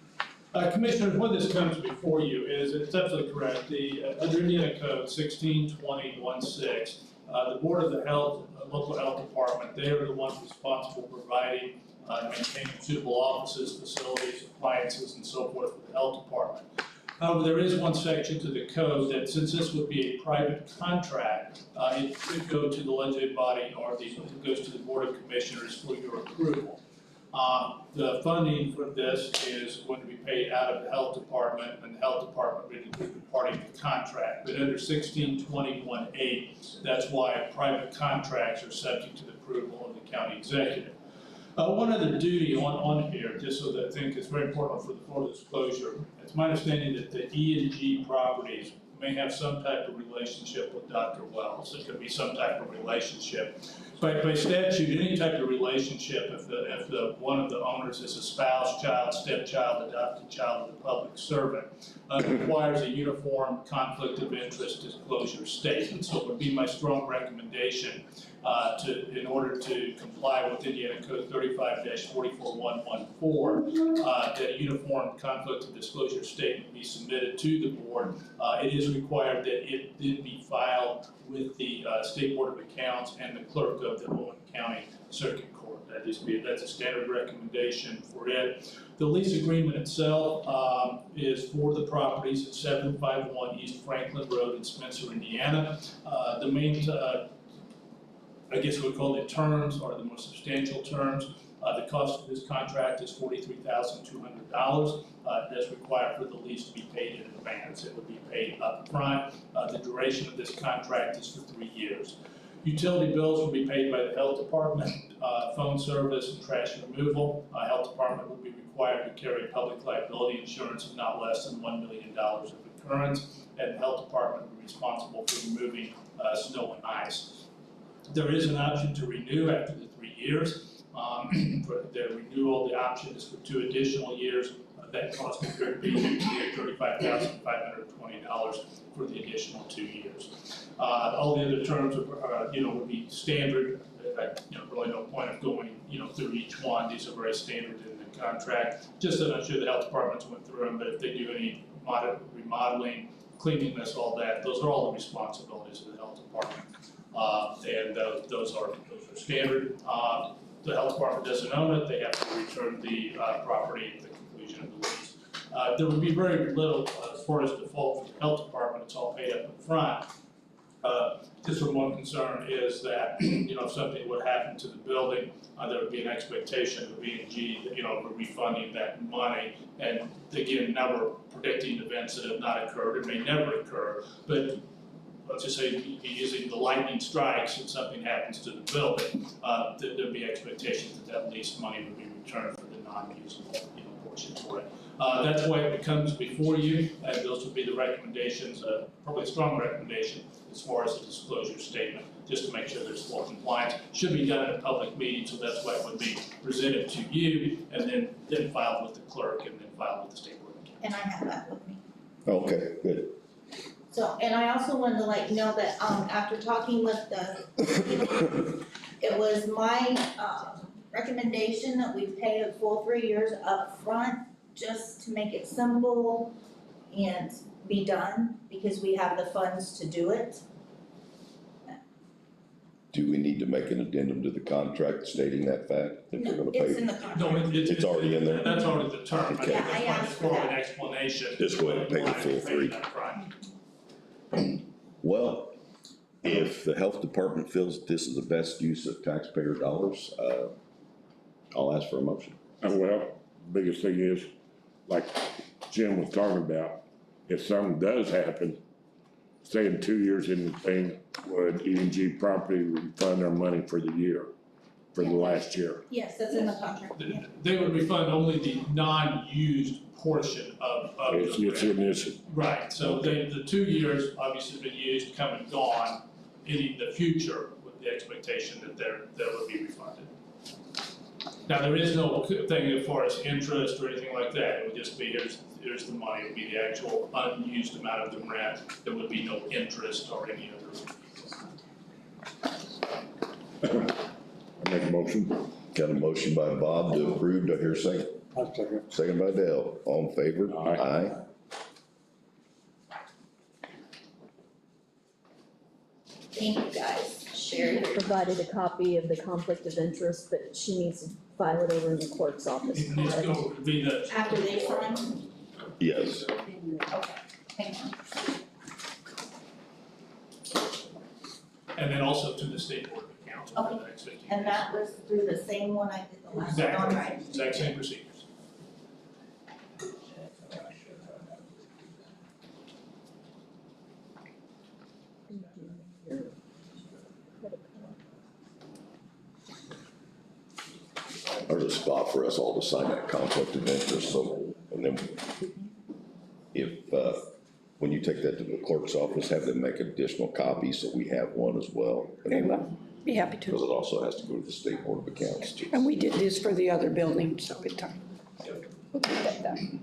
[SPEAKER 6] Commissioners, when this comes before you is, it's absolutely correct, under Indiana Code 1620.16, the Board of the Health, local health department, they are the ones responsible for providing maintaining suitable offices, facilities, appliances, and so forth for the health department. However, there is one section to the code that, since this would be a private contract, it could go to the legislative body or it goes to the Board of Commissioners for your approval. The funding for this is going to be paid out of the health department, and the health department will be part of the contract. But under 1621.8, that's why private contracts are subject to the approval of the county executive. One other duty on here, just so that I think is very important for the full disclosure. It's my understanding that the E&G properties may have some type of relationship with Dr. Wells. It could be some type of relationship. By statute, any type of relationship, if the one of the owners is a spouse, child, stepchild, adopted child, or the public servant, requires a uniform conflict of interest disclosure statement. So it would be my strong recommendation in order to comply with Indiana Code 35-44114, that a uniform conflict of disclosure statement be submitted to the board. It is required that it then be filed with the State Board of Accounts and the clerk of the Owen County Circuit Court. That's a standard recommendation for it. The lease agreement itself is for the properties at 751 East Franklin Road in Spencer, Indiana. The main I guess we'd call it terms, or the more substantial terms. The cost of this contract is $43,200. It does require for the lease to be paid in advance. It would be paid up front. The duration of this contract is for 3 years. Utility bills will be paid by the health department, phone service, and trash removal. Health department will be required to carry public liability insurance of not less than $1 million of occurrence, and the health department will be responsible for removing snow and ice. There is an option to renew after the 3 years. For the renewal, the option is for 2 additional years. That cost compared to $35,520 for the additional 2 years. All the other terms are, would be standard. Really no point of going, through each one. These are very standard in the contract. Just that I'm sure the health departments went through them, but if they do any remodeling, cleanliness, all that, those are all the responsibilities of the health department. And those are standard. The health department doesn't own it. They have to return the property at the conclusion of the lease. There would be very little as far as default for the health department. It's all paid up front. Just one concern is that, if something would happen to the building, there would be an expectation of B&G, for refunding that money. And again, now we're predicting events that have not occurred or may never occur, but let's just say using the lightning strikes and something happens to the building, there'd be expectations that lease money would be returned for the non-usable, portion for it. That's why it comes before you, and those would be the recommendations, probably a strong recommendation as far as the disclosure statement, just to make sure there's full compliance. Should be done at a public meeting, so that's why it would be presented to you, and then filed with the clerk, and then filed with the state board.
[SPEAKER 12] And I have that with me.
[SPEAKER 3] Okay, good.
[SPEAKER 12] So, and I also wanted to let you know that, after talking with it was my, recommendation that we pay a full 3 years up front, just to make it simple and be done, because we have the funds to do it.
[SPEAKER 3] Do we need to make an addendum to the contract stating that fact, that they're
[SPEAKER 12] No,
[SPEAKER 3] gonna
[SPEAKER 12] it's
[SPEAKER 3] pay?
[SPEAKER 12] in the contract.
[SPEAKER 6] No,
[SPEAKER 3] It's already in there?
[SPEAKER 6] That's already the term.
[SPEAKER 3] Okay.
[SPEAKER 12] Yeah, I asked for
[SPEAKER 6] That's
[SPEAKER 12] that.
[SPEAKER 6] an explanation.
[SPEAKER 3] Just go ahead and pay the full 3. Well, if the health department feels that this is the best use of taxpayer dollars, I'll ask for a motion.
[SPEAKER 1] Well, biggest thing is, like Jim was talking about, if something does happen, say in 2 years in the thing, would E&G property refund our money for the year, for the last year?
[SPEAKER 12] Yes, that's in the contract.
[SPEAKER 6] They would refund only the non-used portion of
[SPEAKER 1] It's
[SPEAKER 6] the
[SPEAKER 1] in this,
[SPEAKER 6] right, so the 2 years obviously been used, come and gone, in the future with the expectation that that would be refunded. Now, there is no thing as far as interest or anything like that. It would just be, here's the money. It would be the actual unused amount of the rent. There would be no interest or any other.
[SPEAKER 1] I make a motion.
[SPEAKER 3] Got a motion by Bob to approve, do I hear a second?
[SPEAKER 5] I'll second.
[SPEAKER 3] Second by Dale, all in favor?
[SPEAKER 1] Aye.
[SPEAKER 12] Thank you, guys. Sherry.
[SPEAKER 4] Provided a copy of the conflict of interest, but she needs to file it over in the clerk's office.
[SPEAKER 6] It needs to go, be the,
[SPEAKER 12] After they sign?
[SPEAKER 3] Yes.
[SPEAKER 12] Okay, hang on.
[SPEAKER 6] and then also to the state board of accounts over the next 15
[SPEAKER 12] And
[SPEAKER 6] days.
[SPEAKER 12] that was through the same one I did the last one, all right?
[SPEAKER 6] Exactly, exact same procedures.
[SPEAKER 3] There's a spot for us all to sign that conflict of interest, so, and then if, when you take that to the clerk's office, have them make additional copies, so we have one as well.
[SPEAKER 13] Very well, be happy
[SPEAKER 3] Because
[SPEAKER 13] to.
[SPEAKER 3] it also has to go to the State Board of Accounts too.
[SPEAKER 13] And we did this for the other building, so it's time. We'll get that done.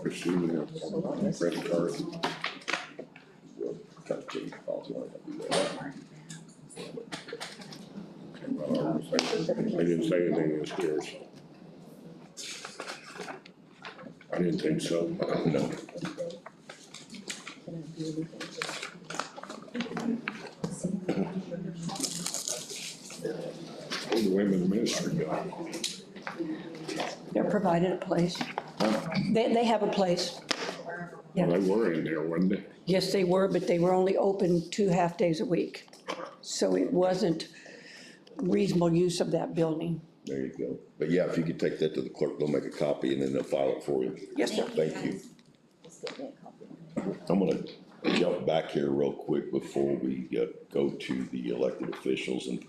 [SPEAKER 1] Receiving a credit card.
[SPEAKER 3] We'll kind of change the policy on it, do that.
[SPEAKER 1] I didn't say anything this year, so. I didn't think so.
[SPEAKER 3] No.
[SPEAKER 1] Where'd the women's ministry go?
[SPEAKER 13] They're provided a place. They have a place.
[SPEAKER 1] Well, they were in there, weren't they?
[SPEAKER 13] Yes, they were, but they were only open 2 half-days a week. So it wasn't reasonable use of that building.
[SPEAKER 3] There you go. But yeah, if you could take that to the clerk, they'll make a copy and then they'll file it for you.
[SPEAKER 13] Yes, sir.
[SPEAKER 3] Thank you. I'm gonna jump back here real quick before we go to the elected officials and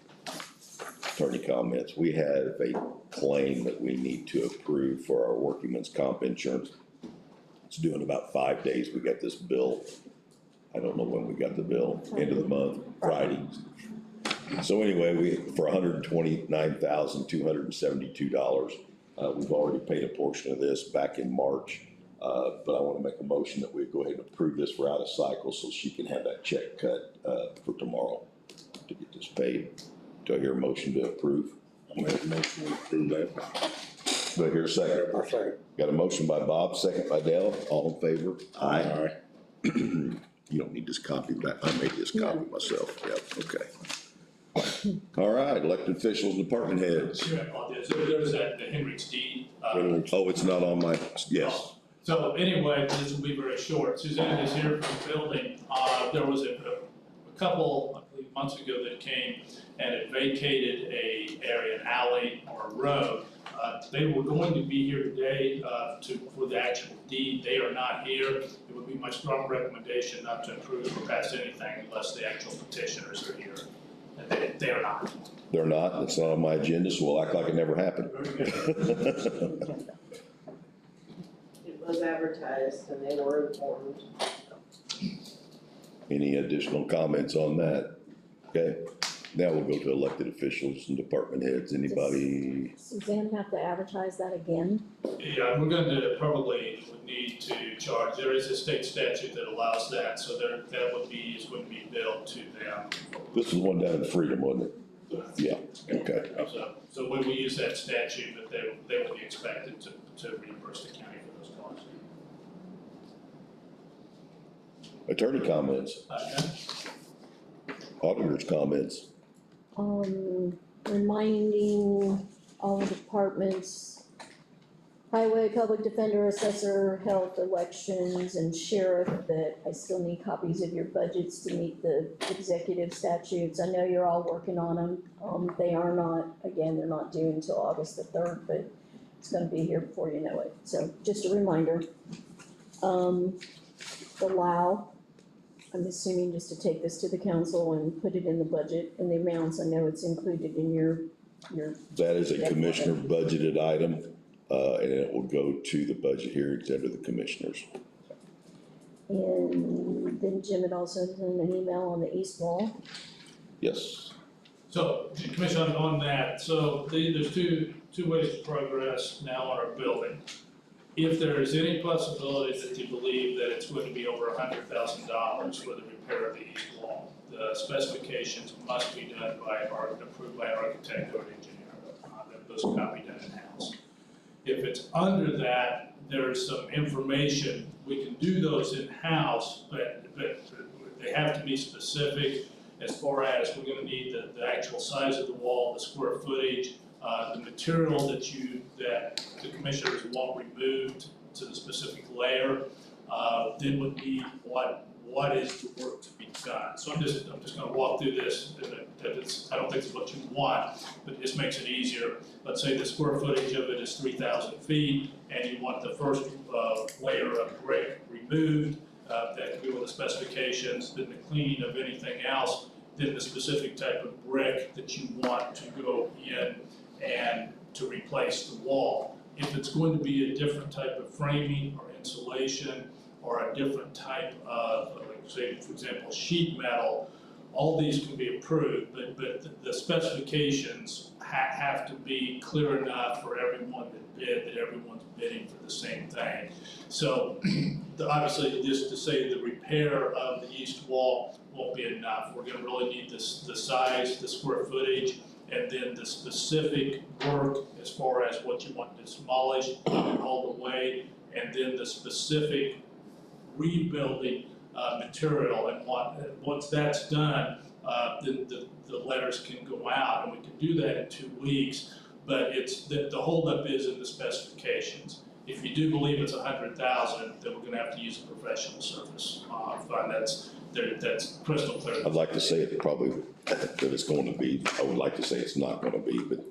[SPEAKER 3] attorney comments. We have a claim that we need to approve for our workingman's comp insurance. It's due in about 5 days. We got this bill I don't know when we got the bill, end of the month, Friday. So anyway, for $129,272, we've already paid a portion of this back in March. But I want to make a motion that we go ahead and approve this for out of cycle so she can have that check cut, for tomorrow to get this paid. Do I hear a motion to approve?
[SPEAKER 1] I'll make a motion to approve that.
[SPEAKER 3] Do I hear a second?
[SPEAKER 5] I'll second.
[SPEAKER 3] Got a motion by Bob, second by Dale, all in favor?
[SPEAKER 1] Aye.
[SPEAKER 3] You don't need this copy back, I made this copy myself, yep, okay. All right, elected officials, department heads.
[SPEAKER 6] Sure, I apologize. There's that, the Henry's deed.
[SPEAKER 3] Oh, it's not on my, yes,
[SPEAKER 6] So anyway, this will be very short. Suzanne is here from the building. There was a couple, I believe, months ago that came and it vacated a area, an alley or a road. They were going to be here today, for the actual deed. They are not here. It would be my strong recommendation not to approve or pass anything unless the actual petitioners are here. And they are not.
[SPEAKER 3] they're not, it's not on my agenda, so we'll act like it never happened.
[SPEAKER 6] Very good.
[SPEAKER 14] It was advertised and they were informed.
[SPEAKER 3] Any additional comments on that? Okay, now we'll go to elected officials and department heads. Anybody?
[SPEAKER 4] Suzanne have to advertise that again?
[SPEAKER 6] Yeah, we're going to probably would need to charge. There is a state statute that allows that, so that would be, is going to be billed to them.
[SPEAKER 3] This is one down in Freedom, wasn't it? Yeah, okay.
[SPEAKER 6] So when we use that statute, but they will be expected to reimburse the county for those costs.
[SPEAKER 3] Attorney comments, auditors comments.
[SPEAKER 4] Reminding all the departments, highway, public defender, assessor, health, elections, and sheriff, that I still need copies of your budgets to meet the executive statutes. I know you're all working on them. They are not, again, they're not due until August the 3rd, but it's gonna be here before you know it. So just a reminder. The LAO, I'm assuming just to take this to the council and put it in the budget and the amounts. I know it's included in your.
[SPEAKER 3] That is a commissioner budgeted item, and it will go to the budget hearings under the commissioners.
[SPEAKER 4] And then Jim had also sent an email on the east wall.
[SPEAKER 3] Yes.
[SPEAKER 6] So, Commissioner, on that, so there's two ways to progress now on our building. If there is any possibility that you believe that it's going to be over $100,000 for the repair of the east wall, the specifications must be done approved by an architect or an engineer. Those cannot be done in-house. If it's under that, there's some information, we can do those in-house, but they have to be specific as far as we're gonna need the actual size of the wall, the square footage, the material that the commissioners want removed to the specific layer, then would be what is the work to be done. So I'm just gonna walk through this, I don't think it's what you want, but it just makes it easier. Let's say the square footage of it is 3,000 feet, and you want the first layer of brick removed, that can be with the specifications, then the cleaning of anything else, then the specific type of brick that you want to go in and to replace the wall. If it's going to be a different type of framing or insulation or a different type of, like say, for example, sheet metal, all these can be approved, but the specifications have to be clear enough for everyone that bid, that everyone's bidding for the same thing. So obviously, just to say the repair of the east wall won't be enough. We're gonna really need the size, the square footage, and then the specific work as far as what you want to demolish and haul away, and then the specific rebuilding material. And once that's done, then the letters can go out, and we can do that in 2 weeks. But it's the holdup is in the specifications. If you do believe it's 100,000, then we're gonna have to use a professional service fund. That's crystal clear.
[SPEAKER 3] I'd like to say it probably, that it's going to be, I would like to say it's not gonna be, but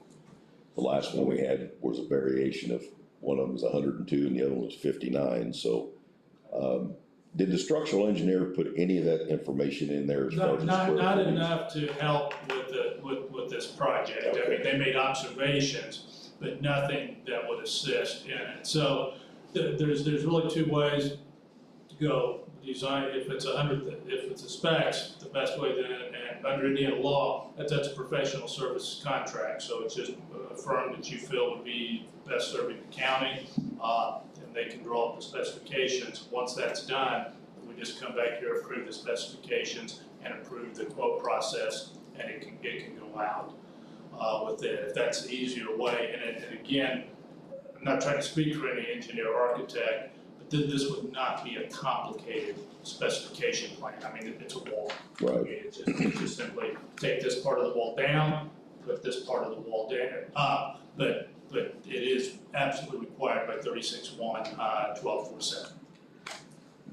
[SPEAKER 3] the last one we had was a variation of, one of them was 102 and the other one was 59, so, did the structural engineer put any of that information in there as far as the square
[SPEAKER 6] Not
[SPEAKER 3] footage?
[SPEAKER 6] enough to help with this project.
[SPEAKER 3] Okay.
[SPEAKER 6] I mean, they made observations, but nothing that would assist in it. So there's really two ways to go design, if it's a specs, the best way then, and under Indiana law, that's a professional service contract, so it's just a firm that you feel would be best serving the county, and they can draw up the specifications. Once that's done, we just come back here, approve the specifications, and approve the quote process, and it can go out with it, if that's the easier way. And again, I'm not trying to speak for any engineer or architect, but this would not be a complicated specification plan. I mean, it's a wall.
[SPEAKER 3] Right.
[SPEAKER 6] I mean, it's just simply take this part of the wall down, put this part of the wall down, up, but it is absolutely required by 36-1-1247.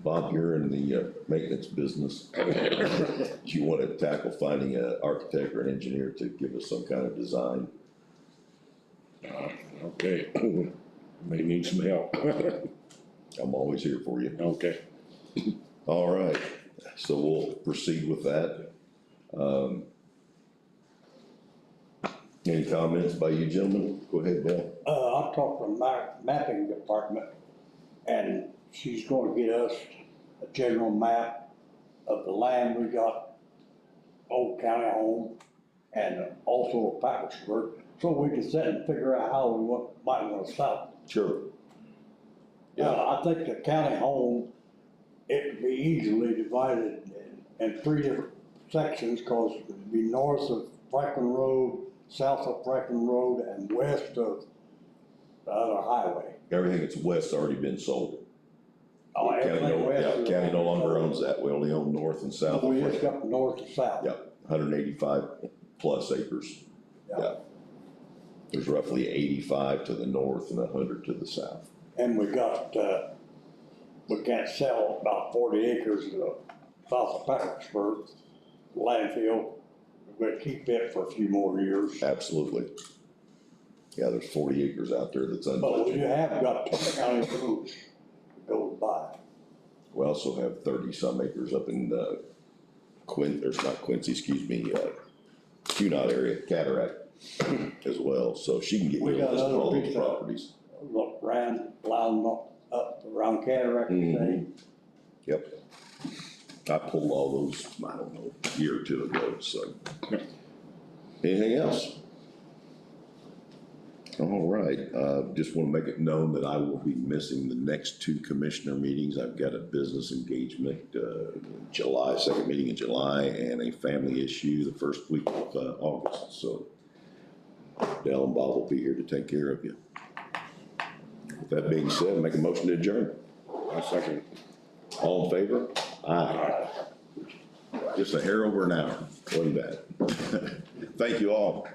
[SPEAKER 3] Bob, you're in the maintenance business. Do you want to tackle finding an architect or an engineer to give us some kind of design?
[SPEAKER 1] Okay, may need some help.
[SPEAKER 3] I'm always here for you.
[SPEAKER 1] Okay.
[SPEAKER 3] All right, so we'll proceed with that. Any comments by you gentlemen? Go ahead, Bill.
[SPEAKER 5] I talked to the mapping department, and she's gonna get us a general map of the land we got, Old County Home, and also a package work, so we can sit and figure out how we might wanna sell it.
[SPEAKER 3] Sure. Yeah.
[SPEAKER 5] I think the county home, it could be easily divided in 3 different sections, cause it'd be north of Franklin Road, south of Franklin Road, and west of the other highway.
[SPEAKER 3] Everything that's west already been sold.
[SPEAKER 5] Oh,
[SPEAKER 3] County
[SPEAKER 5] everything
[SPEAKER 3] no,
[SPEAKER 5] west
[SPEAKER 3] yeah,
[SPEAKER 5] of the-
[SPEAKER 3] county no longer owns that. We only own north and south.
[SPEAKER 5] We just got north and south.
[SPEAKER 3] Yeah, 185 plus acres. Yeah. There's roughly 85 to the north and 100 to the south.
[SPEAKER 5] And we got, we can't sell about 40 acres south of Patricksburg landfill. We're gonna keep it for a few more years.
[SPEAKER 3] Absolutely. Yeah, there's 40 acres out there that's
[SPEAKER 5] But we
[SPEAKER 3] untouched.
[SPEAKER 5] have got county roads to go by.
[SPEAKER 3] We also have 30-some acres up in there's not Quincy, excuse me, Cunot area, Cataract as well. So she can get
[SPEAKER 5] We
[SPEAKER 3] you a
[SPEAKER 5] got
[SPEAKER 3] list of all
[SPEAKER 5] another
[SPEAKER 3] those
[SPEAKER 5] piece of-
[SPEAKER 3] properties.
[SPEAKER 5] Look, round up around Cataract today.
[SPEAKER 3] Yep. I pulled all those, I don't know, a year or two ago, so. Anything else? All right, just want to make it known that I will be missing the next 2 commissioner meetings. I've got a business engagement, in July, second meeting in July, and a family issue the first week of August, so Dale and Bob will be here to take care of you. With that being said, make a motion to adjourn.
[SPEAKER 1] I second.
[SPEAKER 3] All in favor? Aye. Just a hair over an hour, wasn't bad. Thank you all.